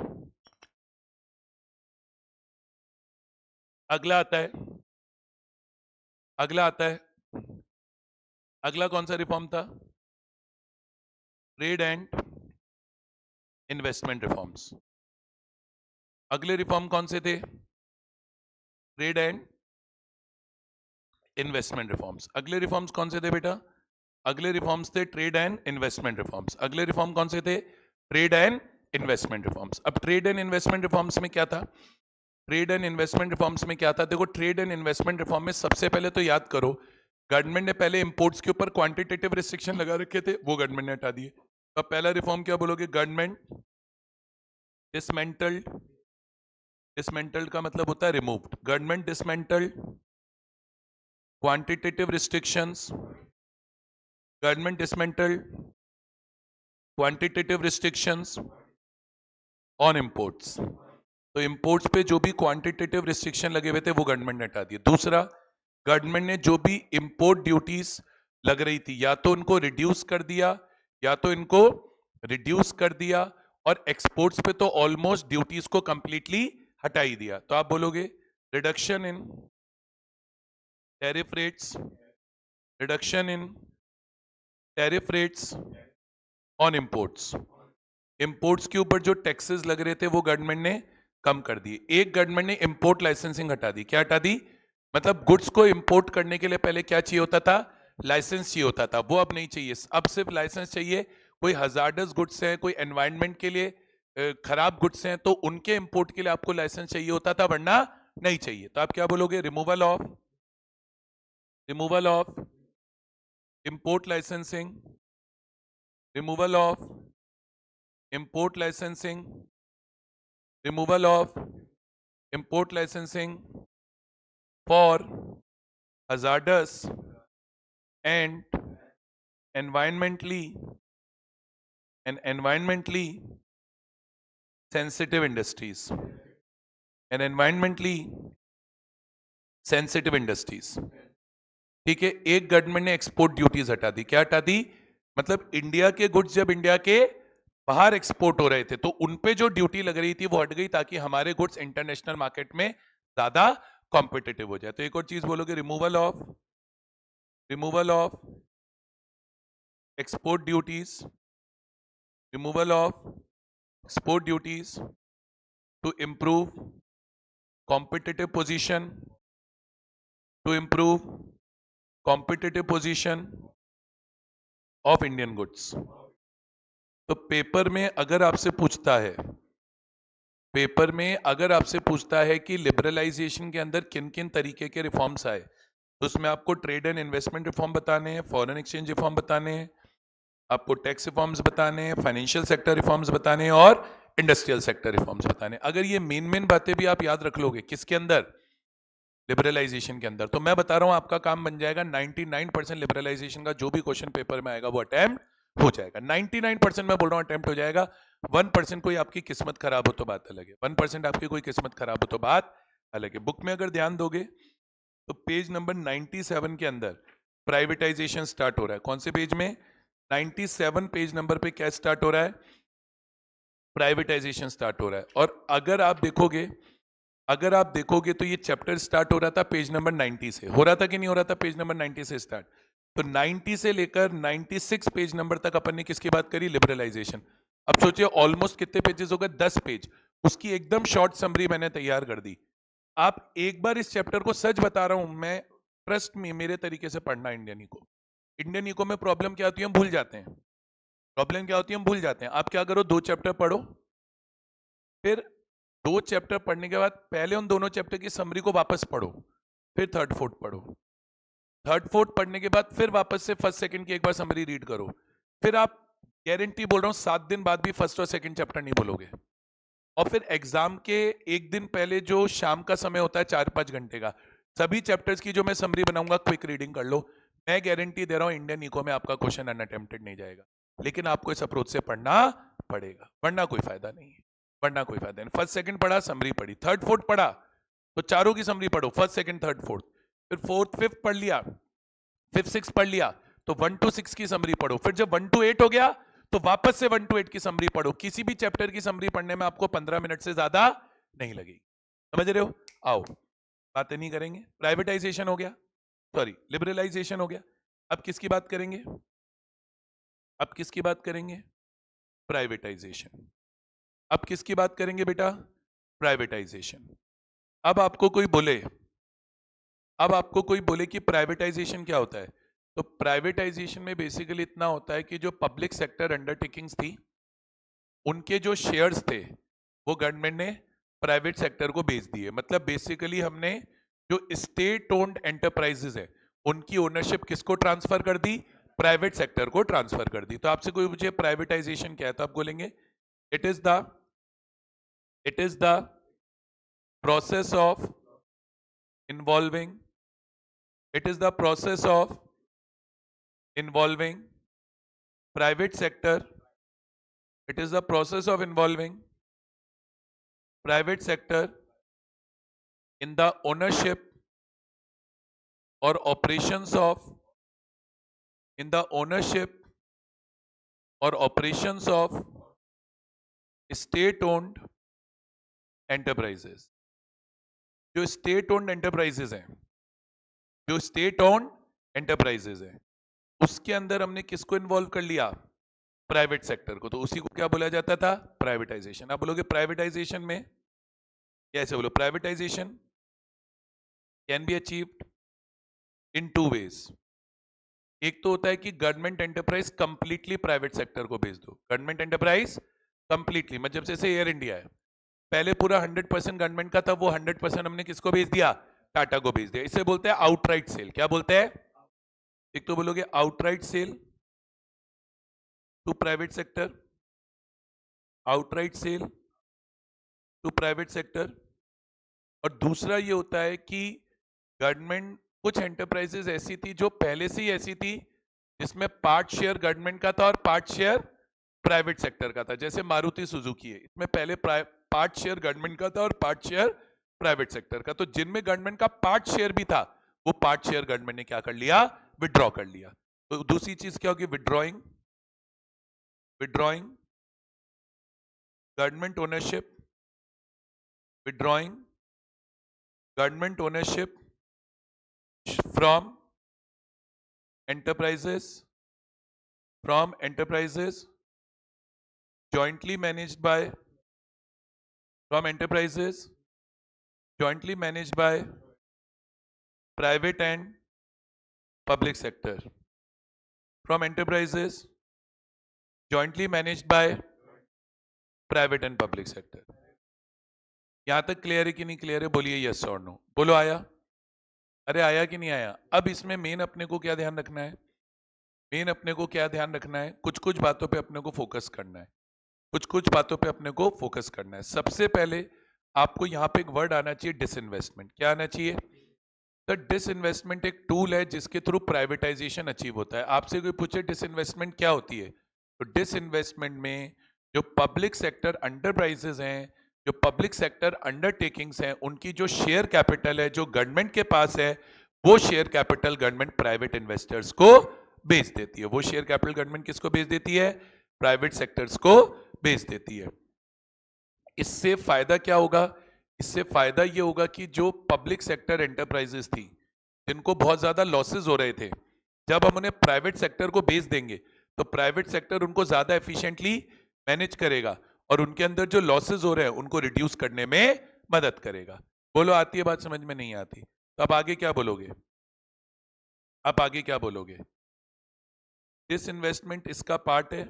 अगला आता है, अगला आता है, अगला कौन सा रिफॉर्म था? Trade and investment reforms. अगले रिफॉर्म कौन से थे? Trade and investment reforms. अगले रिफॉर्म्स कौन से थे बेटा? अगले रिफॉर्म्स थे ट्रेड एंड इन्वेस्टमेंट रिफॉर्म्स। अगले रिफॉर्म कौन से थे? Trade and investment reforms. अब ट्रेड एंड इन्वेस्टमेंट रिफॉर्म्स में क्या था? ट्रेड एंड इन्वेस्टमेंट रिफॉर्म्स में क्या था? देखो, ट्रेड एंड इन्वेस्टमेंट रिफॉर्म में सबसे पहले तो याद करो, गवर्नमेंट ने पहले इंपोर्ट्स के ऊपर क्वांटिटेटिव रिस्ट्रिक्शन लगा रखे थे, वो गवर्नमेंट ने हटा दिए। अब पहला रिफॉर्म क्या बोलोगे? गवर्नमेंट डिसमेंटल्ड, डिसमेंटल्ड का मतलब होता है removed. Government dismantled quantitative restrictions, government dismantled quantitative restrictions on imports. तो इंपोर्ट्स पे जो भी क्वांटिटेटिव रिस्ट्रिक्शन लगे हुए थे वो गवर्नमेंट ने हटा दिए। दूसरा, गवर्नमेंट ने जो भी इंपोर्ट ड्यूटीज लग रही थी या तो उनको रिड्यूस कर दिया, या तो इनको रिड्यूस कर दिया, और एक्सपोर्ट्स पे तो ऑलमोस्ट ड्यूटीज को कंप्लीटली हटा ही दिया। तो आप बोलोगे reduction in tariff rates, reduction in tariff rates on imports. Imports के ऊपर जो टैक्सेस लग रहे थे वो गवर्नमेंट ने कम कर दिए। एक, गवर्नमेंट ने इंपोर्ट लाइसेंसिंग हटा दी। क्या हटा दी? मतलब गुड्स को इंपोर्ट करने के लिए पहले क्या चाहिए होता था? लाइसेंस चाहिए होता था, वो अब नहीं चाहिए। अब सिर्फ लाइसेंस चाहिए। कोई हजार्डस गुड्स हैं, कोई एनवायरनमेंट के लिए खराब गुड्स हैं, तो उनके इंपोर्ट के लिए आपको लाइसेंस चाहिए होता था, वरना नहीं चाहिए। तो आप क्या बोलोगे? Removal of import licensing, removal of import licensing, removal of import licensing for hazardous and environmentally sensitive industries, and environmentally sensitive industries। ठीक है, एक गवर्नमेंट ने एक्सपोर्ट ड्यूटीज हटा दी। क्या हटा दी? मतलब इंडिया के गुड्स जब इंडिया के बाहर एक्सपोर्ट हो रहे थे तो उनपे जो ड्यूटी लग रही थी वो हट गई, ताकि हमारे गुड्स इंटरनेशनल मार्केट में ज्यादा कॉम्पिटिटिव हो जाए। तो एक और चीज बोलोगे, removal of export duties, removal of export duties to improve competitive position, to improve competitive position of Indian goods. तो पेपर में अगर आपसे पूछता है कि लिबरलाइजेशन के अंदर किन किन तरीके के रिफॉर्म्स आए, तो उसमें आपको ट्रेड एंड इन्वेस्टमेंट रिफॉर्म बताने हैं, फॉरेन एक्सचेंज रिफॉर्म बताने हैं, आपको टैक्स रिफॉर्म्स बताने हैं, फाइनेंशियल सेक्टर रिफॉर्म्स बताने हैं, और इंडस्ट्रियल सेक्टर रिफॉर्म्स बताने हैं। अगर ये मेन बातें भी आप याद रख लोगे, किसके अंदर? लिबरलाइजेशन के अंदर, तो मैं बता रहा हूं आपका काम बन जाएगा। 99% लिबरलाइजेशन का जो भी क्वेश्चन पेपर में आएगा वो अटेम्प्ट हो जाएगा। 99% मैं बोल रहा हूं अटेम्प्ट हो जाएगा। 1% कोई आपकी किस्मत खराब हो तो बात अलग है, 1% आपकी कोई किस्मत खराब हो तो बात अलग है। बुक में अगर ध्यान दोगे तो पेज नंबर 97 के अंदर प्राइवेटाइजेशन स्टार्ट हो रहा है। कौन से पेज में? 97 पेज नंबर पे क्या स्टार्ट हो रहा है? प्राइवेटाइजेशन स्टार्ट हो रहा है। और अगर आप देखोगे तो ये चैप्टर स्टार्ट हो रहा था पेज नंबर 90 से। हो रहा था कि नहीं हो रहा था? पेज नंबर 90 से स्टार्ट। तो 90 से लेकर 96 पेज नंबर तक अपन ने किसकी बात करी? लिबरलाइजेशन। अब सोचिए ऑलमोस्ट कितने पेजेस हो गए? 10 पेज। उसकी एकदम शॉर्ट समरी मैंने तैयार कर दी। आप एक बार इस चैप्टर को, सच बता रहा हूं मैं, ट्रस्ट में, मेरे तरीके से पढ़ना इंडियन इको में प्रॉब्लम क्या होती है? हम भूल जाते हैं। आप क्या करो, 2 चैप्टर पढ़ो, फिर 2 चैप्टर पढ़ने के बाद पहले उन दोनों चैप्टर की समरी को वापस पढ़ो, फिर थर्ड फोर्थ पढ़ो, थर्ड फोर्थ पढ़ने के बाद फिर वापस से फर्स्ट सेकंड की एक बार समरी रीड करो। फिर आप, गारंटी बोल रहा हूं, 7 दिन बाद भी फर्स्ट और सेकंड चैप्टर नहीं भूलोगे। और फिर एग्जाम के एक दिन पहले जो शाम का समय होता है 4-5 घंटे का, सभी चैप्टर्स की जो मैं समरी बनाऊंगा क्विक रीडिंग कर लो। मैं गारंटी दे रहा हूं इंडियन इको में आपका क्वेश्चन अनअटेम्प्टेड नहीं जाएगा। लेकिन आपको इस अप्रोच से पढ़ना पड़ेगा, वरना कोई फायदा नहीं है। फर्स्ट सेकंड पढ़ा, समरी पढ़ी, थर्ड फोर्थ पढ़ा तो चारों की समरी पढ़ो, फर्स्ट सेकंड थर्ड फोर्थ, फिर फोर्थ फिफ्थ पढ़ लिया, फिफ्थ सिक्स पढ़ लिया तो 1 to 6 की समरी पढ़ो। फिर जब 1 to 8 हो गया तो वापस से 1 to 8 की समरी पढ़ो। किसी भी चैप्टर की समरी पढ़ने में आपको 15 मिनट से ज्यादा नहीं लगेगी। समझ रहे हो? आओ बातें नहीं करेंगे। प्राइवेटाइजेशन हो गया, सॉरी लिबरलाइजेशन हो गया। अब किसकी बात करेंगे? अब किसकी बात करेंगे? प्राइवेटाइजेशन। अब किसकी बात करेंगे बेटा? प्राइवेटाइजेशन। अब आपको कोई बोले, अब आपको कोई बोले कि प्राइवेटाइजेशन क्या होता है, तो प्राइवेटाइजेशन में बेसिकली इतना होता है कि जो पब्लिक सेक्टर अंडरटेकिंग्स थी, उनके जो शेयर्स थे वो गवर्नमेंट ने प्राइवेट सेक्टर को बेच दिए। मतलब बेसिकली हमने जो स्टेट ओन्ड एंटरप्राइजेस है उनकी ओनरशिप किसको ट्रांसफर कर दी? प्राइवेट सेक्टर को ट्रांसफर कर दी। तो आपसे कोई पूछे प्राइवेटाइजेशन क्या है, तो आप बोलेंगे it is the process of involving it is the process of involving private sector, it is the process of involving private sector in the ownership or operations of, in the ownership or operations of state owned enterprises। जो state owned enterprises हैं, जो state owned enterprises हैं, उसके अंदर हमने किसको involve कर लिया? प्राइवेट सेक्टर को। तो उसी को क्या बोला जाता था? प्राइवेटाइजेशन। आप बोलोगे प्राइवेटाइजेशन में कैसे? बोलो privatization can be achieved in two ways. एक तो होता है कि government enterprise completely private sector को भेज दो। गवर्नमेंट एंटरप्राइज कंप्लीटली, मतलब जैसे एयर इंडिया है, पहले पूरा 100% गवर्नमेंट का था, वो 100% हमने किसको भेज दिया? टाटा को भेज दिया। इसे बोलते हैं आउटराइट सेल। क्या बोलते हैं? एक तो बोलोगे outright sale to private sector, outright sale to private sector. और दूसरा ये होता है कि गवर्नमेंट, कुछ एंटरप्राइजेस ऐसी थी जो पहले से ही ऐसी थी जिसमें पार्ट शेयर गवर्नमेंट का था और पार्ट शेयर प्राइवेट सेक्टर का था। जैसे मारुति सुजुकी है, इसमें पहले पार्ट शेयर गवर्नमेंट का था और पार्ट शेयर प्राइवेट सेक्टर का। तो जिनमें गवर्नमेंट का पार्ट शेयर भी था, वो पार्ट शेयर गवर्नमेंट ने क्या कर लिया? विड्रॉ कर लिया। तो दूसरी चीज क्या होगी? Withdrawing, withdrawing government ownership, withdrawing government ownership from enterprises jointly managed by, from enterprises jointly managed by private and public sector, from enterprises jointly managed by private and public sector। यहां तक clear है कि नहीं clear है? बोलिए yes और no. बोलो आया? अरे आया कि नहीं आया? अब इसमें मेन अपने को क्या ध्यान रखना है? मेन अपने को क्या ध्यान रखना है? कुछ कुछ बातों पे अपने को फोकस करना है, कुछ कुछ बातों पे अपने को फोकस करना है। सबसे पहले आपको यहाँ पे एक वर्ड आना चाहिए, डिसइन्वेस्टमेंट। क्या आना चाहिए? तो डिसइन्वेस्टमेंट एक टूल है जिसके थ्रू प्राइवेटाइजेशन अचीव होता है। आपसे कोई पूछे डिसइन्वेस्टमेंट क्या होती है, तो डिसइन्वेस्टमेंट में जो पब्लिक सेक्टर एंटरप्राइजेज हैं, जो पब्लिक सेक्टर अंडरटेकिंग्स हैं, उनकी जो शेयर कैपिटल है जो गवर्नमेंट के पास है, वो share capital government private investors को बेच देती है। वो शेयर कैपिटल गवर्नमेंट किसको बेच देती है? प्राइवेट सेक्टर्स को बेच देती है। इससे फायदा क्या होगा? इससे फायदा ये होगा कि जो पब्लिक सेक्टर एंटरप्राइजेस थी जिनको बहुत ज्यादा लॉसेस हो रहे थे, जब हम उन्हें प्राइवेट सेक्टर को बेच देंगे तो प्राइवेट सेक्टर उनको ज्यादा एफिशिएंटली मैनेज करेगा और उनके अंदर जो लॉसेस हो रहे हैं उनको रिड्यूस करने में मदद करेगा। बोलो आती है बात? समझ में नहीं आती तो आप आगे क्या बोलोगे? आप आगे क्या बोलोगे? डिसइन्वेस्टमेंट इसका पार्ट है,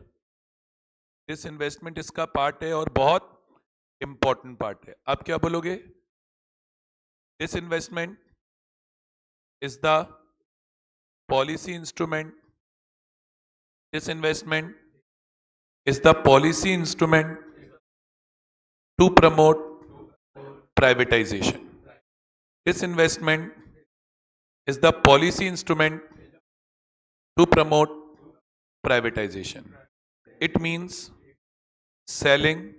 डिसइन्वेस्टमेंट इसका पार्ट है और बहुत इंपॉर्टेंट पार्ट है। आप क्या बोलोगे? Disinvestment is the policy instrument, disinvestment is the policy instrument to promote privatization। Disinvestment is the policy instrument to promote privatization। It means selling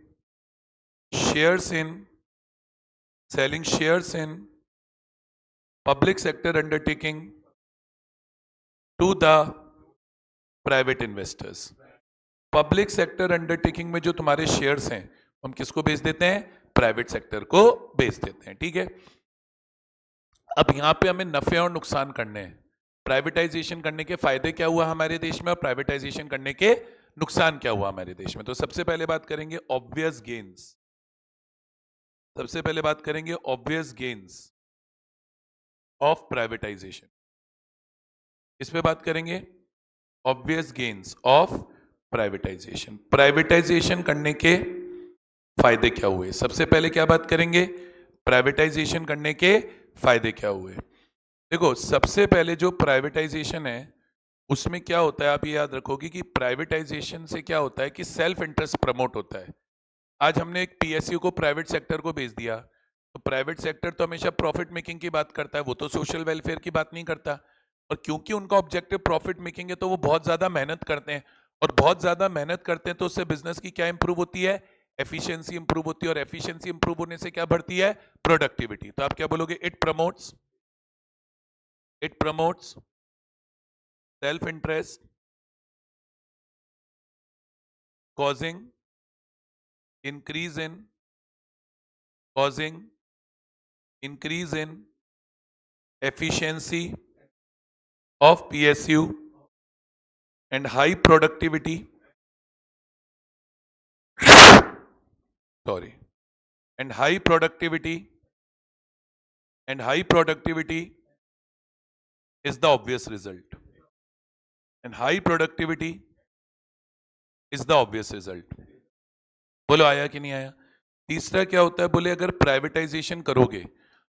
shares in public sector undertaking to the private investors. Public sector undertaking में जो तुम्हारे shares हैं हम किसको बेच देते हैं? Private sector को बेच देते हैं। ठीक है। अब यहां पे हमें नफे और नुकसान करने हैं। प्राइवेटाइजेशन करने के फायदे क्या हुआ हमारे देश में और प्राइवेटाइजेशन करने के नुकसान क्या हुआ हमारे देश में। तो सबसे पहले बात करेंगे ऑब्वियस गेन्स। सबसे पहले बात करेंगे ऑब्वियस गेन्स ऑफ प्राइवेटाइजेशन। इस पे बात करेंगे obvious gains of privatisation. Privatisation करने के फायदे क्या हुए, सबसे पहले क्या बात करेंगे, प्राइवेटाइजेशन करने के फायदे क्या हुए। देखो सबसे पहले जो प्राइवेटाइजेशन है उसमें क्या होता है, आप ये याद रखोगे कि प्राइवेटाइजेशन से क्या होता है कि सेल्फ इंटरेस्ट प्रमोट होता है। आज हमने एक पीएसयू को प्राइवेट सेक्टर को बेच दिया, तो प्राइवेट सेक्टर तो हमेशा प्रॉफिट मेकिंग की बात करता है, वो तो सोशल वेलफेयर की बात नहीं करता। और क्योंकि उनका ऑब्जेक्टिव प्रॉफिट मेकिंग है तो वो बहुत ज्यादा मेहनत करते हैं, और बहुत ज्यादा मेहनत करते हैं तो उससे बिजनेस की क्या इंप्रूव होती है, एफिशिएंसी इंप्रूव होती है, और एफिशिएंसी इंप्रूव होने से क्या बढ़ती है, प्रोडक्टिविटी। तो आप क्या बोलोगे, it promotes self interest causing increase in causing increase in efficiency of PSU and high productivity, sorry, and high productivity is the obvious result, and high productivity is the obvious result। बोलो आया कि नहीं आया। तीसरा क्या होता है, बोले अगर प्राइवेटाइजेशन करोगे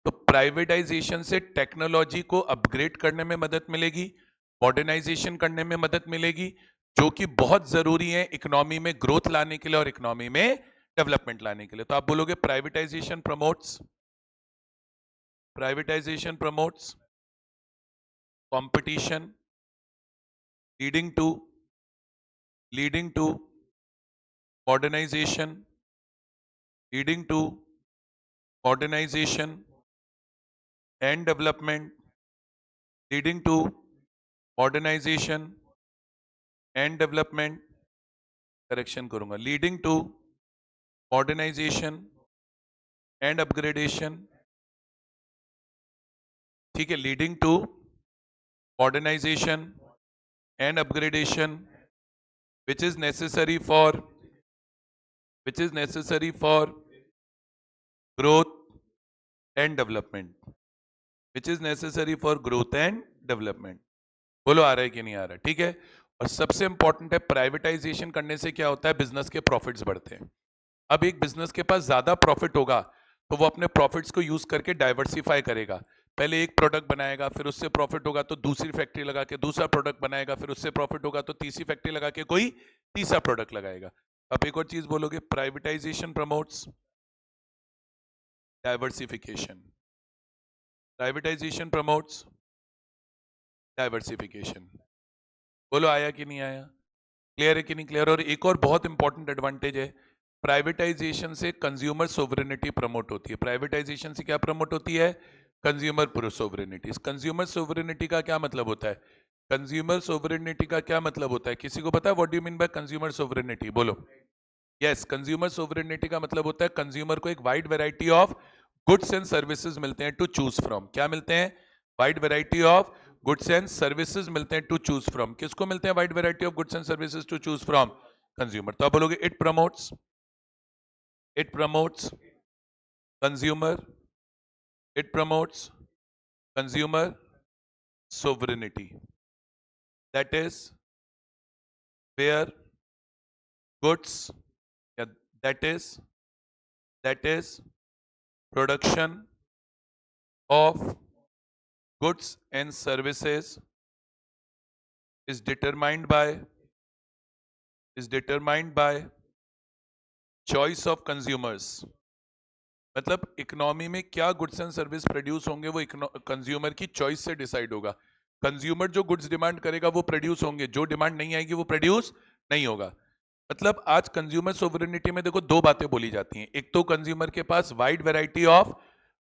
तो प्राइवेटाइजेशन से टेक्नोलॉजी को अपग्रेड करने में मदद मिलेगी, मॉडर्नाइजेशन करने में मदद मिलेगी, जो कि बहुत जरूरी है इकोनॉमी में ग्रोथ लाने के लिए और इकोनॉमी में डेवलपमेंट लाने के लिए। तो आप बोलोगे privatisation promotes competition leading to modernisation and development, leading to modernisation and development, correction करूंगा, leading to modernisation and upgradation, ठीक है, leading to modernisation and upgradation which is necessary for growth and development, बोलो आ रहा है कि नहीं आ रहा है, ठीक है। और सबसे इंपॉर्टेंट है, प्राइवेटाइजेशन करने से क्या होता है, बिजनेस के प्रॉफिट्स बढ़ते हैं। अब एक बिजनेस के पास ज्यादा प्रॉफिट होगा तो वो अपने प्रॉफिट्स को यूज करके डाइवर्सिफाई करेगा। पहले एक प्रोडक्ट बनाएगा, फिर उससे प्रॉफिट होगा तो दूसरी फैक्ट्री लगा के दूसरा प्रोडक्ट बनाएगा, फिर उससे प्रॉफिट होगा तो तीसरी फैक्ट्री लगा के कोई तीसरा प्रोडक्ट लगाएगा। अब एक और चीज बोलोगे, प्राइवेटाइजेशन प्रमोट्स डाइवर्सिफिकेशन, बोलो आया कि नहीं आया, क्लियर है कि नहीं क्लियर। और एक और बहुत इंपॉर्टेंट एडवांटेज है, प्राइवेटाइजेशन से कंज्यूमर सोवरेनिटी प्रमोट होती है। प्राइवेटाइजेशन से क्या प्रमोट होती है, कंज्यूमर सोवरेनिटी। कंज्यूमर सोवरेनिटी का क्या मतलब होता है, कंज्यूमर सोवरेनिटी का क्या मतलब होता है, किसी को पता है what do you mean by consumer sovereignty, बोलो। यस, कंज्यूमर सोवरेनिटी का मतलब होता है कंज्यूमर को एक wide variety of goods and services मिलते हैं टू चूज फ्रॉम। क्या मिलते हैं, wide variety of goods and services मिलते हैं टू चूज फ्रॉम। किसको मिलते हैं wide variety of goods and services to choose from, consumer. तो आप बोलोगे it promotes consumer sovereignty, that is where goods, yeah, that is production of goods and services is determined by choice of consumers। मतलब economy में क्या goods and service produce होंगे वो consumer की choice से डिसाइड होगा। कंज्यूमर जो goods demand करेगा वो प्रोड्यूस होंगे, जो डिमांड नहीं आएगी वो प्रोड्यूस नहीं होगा। मतलब आज कंज्यूमर सोवरेनिटी में देखो दो बातें बोली जाती हैं, एक तो कंज्यूमर के पास wide variety of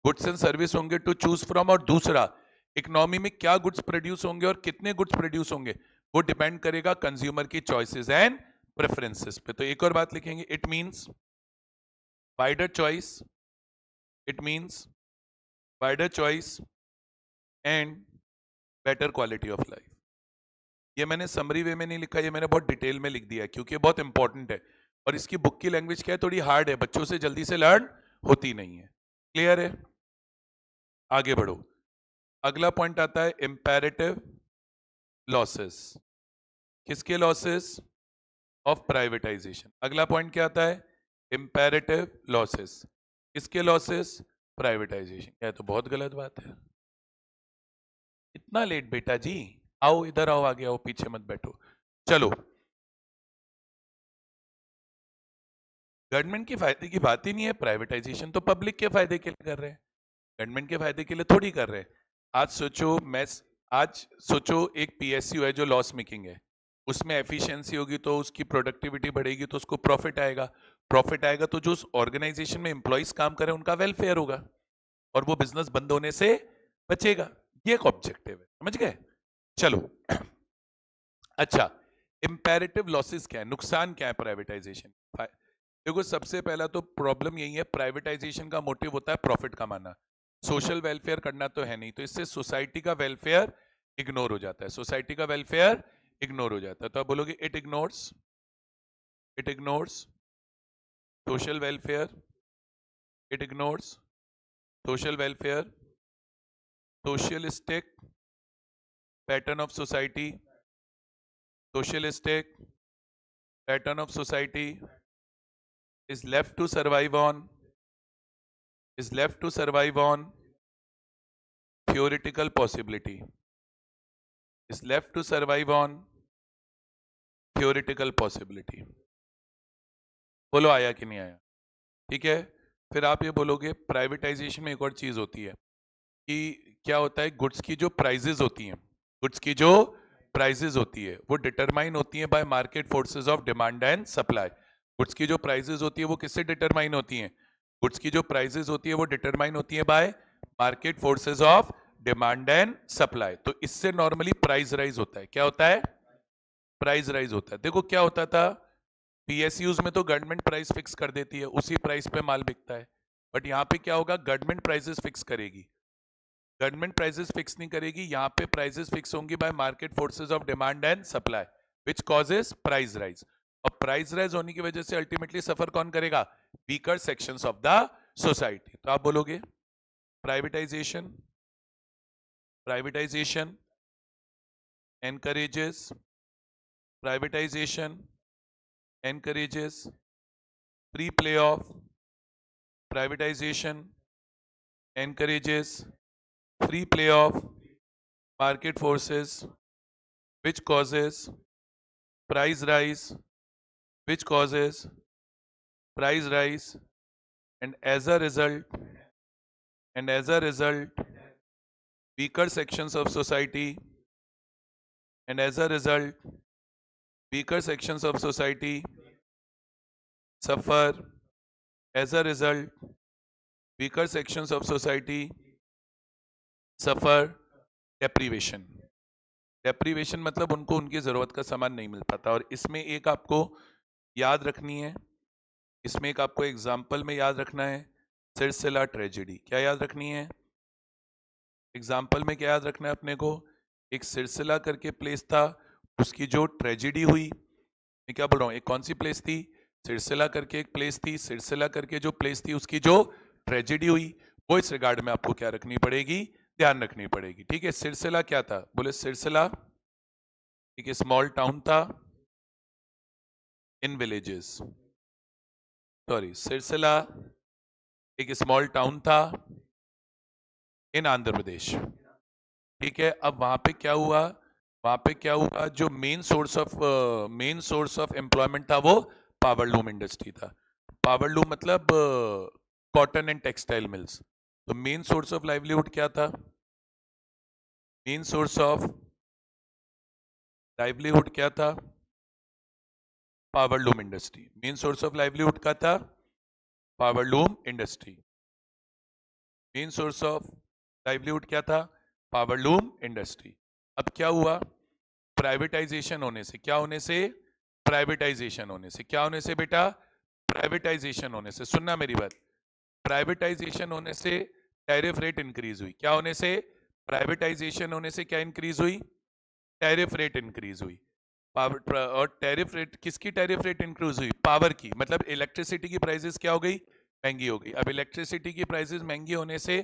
goods and service होंगे टू चूज फ्रॉम, और दूसरा इकोनॉमी में क्या गुड्स प्रोड्यूस होंगे और कितने गुड्स प्रोड्यूस होंगे वो डिपेंड करेगा कंज्यूमर की चॉइसेस एंड प्रेफरेंसेस पे। तो एक और बात लिखेंगे, it means wider choice and better quality of life. ये मैंने समरी वे में नहीं लिखा, ये मैंने बहुत डिटेल में लिख दिया है क्योंकि ये बहुत इंपॉर्टेंट है और इसकी बुक की लैंग्वेज क्या है, थोड़ी हार्ड है, बच्चों से जल्दी से लर्न होती नहीं है। क्लियर है? आगे बढ़ो। अगला पॉइंट आता है इंपैरेटिव लॉसेस। किसके लॉसेस? Of privatisation. अगला पॉइंट क्या आता है? Imperative losses. किसके लॉसेस? प्राइवेटाइजेशन। क्या तो बहुत गलत बात है। इतना लेट बेटा जी? आओ इधर आओ, आगे आओ, पीछे मत बैठो। चलो, गवर्नमेंट के फायदे की बात ही नहीं है। प्राइवेटाइजेशन तो पब्लिक के फायदे के लिए कर रहे हैं, गवर्नमेंट के फायदे के लिए थोड़ी कर रहे हैं। आज सोचो एक पीएसयू है जो लॉस मेकिंग है, उसमें एफिशिएंसी होगी तो उसकी प्रोडक्टिविटी बढ़ेगी तो उसको प्रॉफिट आएगा। प्रॉफिट आएगा तो जो उस ऑर्गेनाइजेशन में एम्प्लॉइज काम कर रहे हैं उनका वेलफेयर होगा और वो बिजनेस बंद होने से बचेगा। ये एक ऑब्जेक्टिव है, समझ गए? चलो अच्छा, इंपैरेटिव लॉसेस क्या है, नुकसान क्या है प्राइवेटाइजेशन? देखो, सबसे पहला तो प्रॉब्लम यही है, प्राइवेटाइजेशन का मोटिव होता है प्रॉफिट कमाना, सोशल वेलफेयर करना तो है नहीं, तो इससे सोसाइटी का वेलफेयर इग्नोर हो जाता है, सोसाइटी का वेलफेयर इग्नोर हो जाता है। तो आप बोलोगे it ignores social welfare, it ignores social welfare, socialistic pattern of society, socialistic pattern of society is left to survive on theoretical possibility, is left to survive on theoretical possibility। बोलो आया कि नहीं आया? ठीक है। फिर आप ये बोलोगे प्राइवेटाइजेशन में एक और चीज होती है कि क्या होता है, गुड्स की जो प्राइजेस होती हैं, गुड्स की जो प्राइजेस होती है वो डिटरमाइन होती है bye market forces of demand and supply. Goods की जो प्राइजेस होती है वो किससे डिटरमाइन होती हैं? गुड्स की जो प्राइजेस होती है वो डिटरमाइन होती है bye market forces of demand and supply. तो इससे नॉर्मली प्राइस राइज होता है। क्या होता है? प्राइस राइज होता है। देखो क्या होता था, पीएसयूज में तो गवर्नमेंट प्राइस फिक्स कर देती है, उसी प्राइस पे माल बिकता है। बट यहाँ पे क्या होगा, गवर्नमेंट प्राइसेस फिक्स करेगी, गवर्नमेंट प्राइसेस फिक्स नहीं करेगी, यहाँ पे प्राइसेस फिक्स होंगी bye market forces of demand and supply which causes price rise. और प्राइस राइज होने की वजह से अल्टीमेटली सफर कौन करेगा? Weaker sections of the society. तो आप बोलोगे privatisation privatisation encourages privatization encourages free play of privatization encourages free play of market forces which causes price rise which causes price rise and as a result weaker sections of society and as a result weaker sections of society suffer as a result weaker sections of society suffer deprivation। Deprivation मतलब उनको उनकी जरूरत का सामान नहीं मिल पाता। और इसमें एक आपको याद रखनी है, इसमें एक आपको एग्जाम्पल में याद रखना है, सिरसिला ट्रेजेडी। क्या याद रखनी है एग्जाम्पल में? क्या याद रखना है अपने को? एक सिरसिला करके प्लेस था, उसकी जो ट्रेजेडी हुई, मैं क्या बोल रहा हूँ, एक कौन सी प्लेस थी? सिरसिला करके एक प्लेस थी, सिरसिला करके जो प्लेस थी उसकी जो ट्रेजेडी हुई, वो इस रिगार्ड में आपको क्या रखनी पड़ेगी, ध्यान रखनी पड़ेगी। ठीक है, सिरसिला क्या था? बोले सिरसिला एक स्मॉल टाउन था इन विलेजेस, सॉरी, सिरसिला एक स्मॉल टाउन था इन आंध्र प्रदेश। ठीक है, अब वहां पे क्या हुआ, वहां पे क्या हुआ, जो मेन सोर्स ऑफ एम्प्लॉयमेंट था वो पावर लूम इंडस्ट्री था। पावर लूम मतलब कॉटन एंड टेक्सटाइल मिल्स। तो मेन सोर्स ऑफ लाइवलीहुड क्या था? मेन सोर्स ऑफ लाइवलीहुड क्या था? Power loom industry. Main source of livelihood का था power loom industry. Main source of livelihood क्या था? Power loom industry. अब क्या हुआ, प्राइवेटाइजेशन होने से, क्या होने से? प्राइवेटाइजेशन होने से। क्या होने से बेटा? प्राइवेटाइजेशन होने से। सुनना मेरी बात, प्राइवेटाइजेशन होने से टैरिफ रेट इंक्रीज हुई। क्या होने से? प्राइवेटाइजेशन होने से क्या इंक्रीज हुई? टैरिफ रेट इंक्रीज हुई। पावर और टैरिफ रेट, किसकी टैरिफ रेट इंक्रीज हुई? पावर की, मतलब इलेक्ट्रिसिटी की प्राइसेस क्या हो गई? महंगी हो गई। अब इलेक्ट्रिसिटी की प्राइसेस महंगी होने से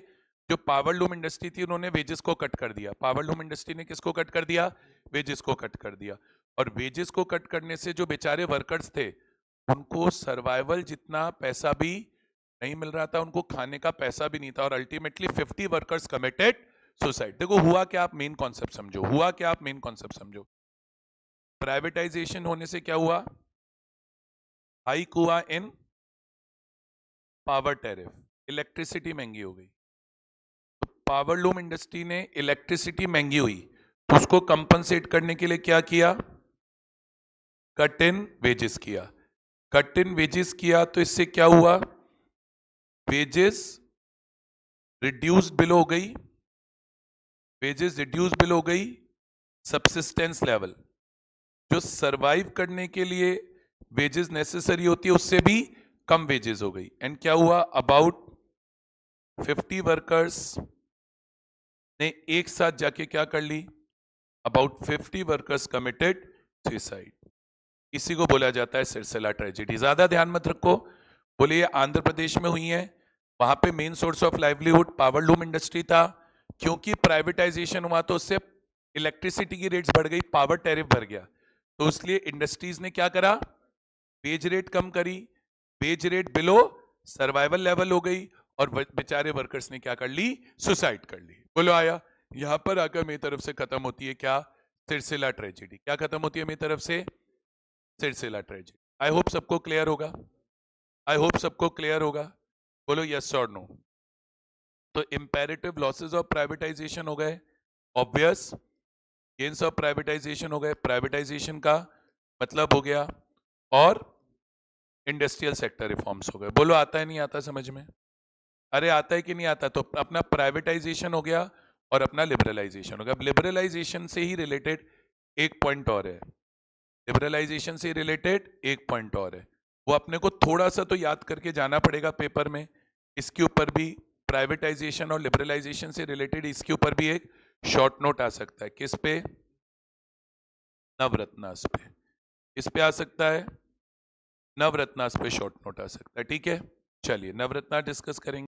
जो पावर लूम इंडस्ट्री थी उन्होंने वेजेस को कट कर दिया। पावर लूम इंडस्ट्री ने किसको कट कर दिया? वेजेस को कट कर दिया। और वेजेस को कट करने से जो बेचारे वर्कर्स थे उनको सर्वाइवल जितना पैसा भी नहीं मिल रहा था, उनको खाने का पैसा भी नहीं था, और अल्टीमेटली 50 वर्कर्स कमिटेड सुसाइड। देखो हुआ क्या, आप मेन कॉन्सेप्ट समझो, हुआ क्या, आप मेन कॉन्सेप्ट समझो। प्राइवेटाइजेशन होने से क्या हुआ? हाइक हुआ इन पावर टैरिफ, इलेक्ट्रिसिटी महंगी हो गई। तो पावर लूम इंडस्ट्री ने, इलेक्ट्रिसिटी महंगी हुई तो उसको कंपनसेट करने के लिए क्या किया? कट इन वेजेस किया। कट इन वेजेस किया तो इससे क्या हुआ? वेजेस रिड्यूस बिल हो गई, वेजेस रिड्यूस बिल हो गई। सबसिस्टेंस लेवल, जो सरवाइव करने के लिए वेजेस नेसेसरी होती है उससे भी कम वेजेस हो गई। एंड क्या हुआ? अबाउट 50 वर्कर्स ने एक साथ जाके क्या कर ली? About 50 workers committed suicide. इसी को बोला जाता है सिरसिला ट्रेजेडी। ज्यादा ध्यान मत रखो, बोलिए आंध्र प्रदेश में हुई है, वहां पे main source of livelihood power loom industry था। क्योंकि प्राइवेटाइजेशन हुआ तो उससे इलेक्ट्रिसिटी की रेट्स बढ़ गई, पावर टैरिफ बढ़ गया, तो इसलिए इंडस्ट्रीज ने क्या करा? वेज रेट कम करी, wage rate below survival level हो गई, और बेचारे वर्कर्स ने क्या कर ली? सुसाइड कर ली। बोलो आया? यहां पर आकर मेरी तरफ से खत्म होती है क्या? सिरसिला ट्रेजेडी। क्या खत्म होती है मेरी तरफ से? सिरसिला ट्रेजेडी। आई होप सबको क्लियर होगा, आई होप सबको क्लियर होगा। बोलो यस और नो। तो इंपेरेटिव लॉसेस ऑफ प्राइवेटाइजेशन हो गए, ऑब्वियस गेन्स ऑफ प्राइवेटाइजेशन हो गए। प्राइवेटाइजेशन का मतलब हो गया, और इंडस्ट्रियल सेक्टर रिफॉर्म्स हो गए। बोलो आता है नहीं आता समझ में? अरे आता है कि नहीं आता? तो अपना प्राइवेटाइजेशन हो गया और अपना लिबरलाइजेशन हो गया। अब लिबरलाइजेशन से ही रिलेटेड एक पॉइंट और है, लिबरलाइजेशन से रिलेटेड एक पॉइंट और है, वो अपने को थोड़ा सा तो याद करके जाना पड़ेगा पेपर में। इसके ऊपर भी, प्राइवेटाइजेशन और लिबरलाइजेशन से रिलेटेड इसके ऊपर भी एक शॉर्ट नोट आ सकता है। किस पे? नवरत्नास पे। इस पे आ सकता है, नवरत्नास पे शॉर्ट नोट आ सकता है। ठीक है, चलिए नवरत्ना डिस्कस करेंगे।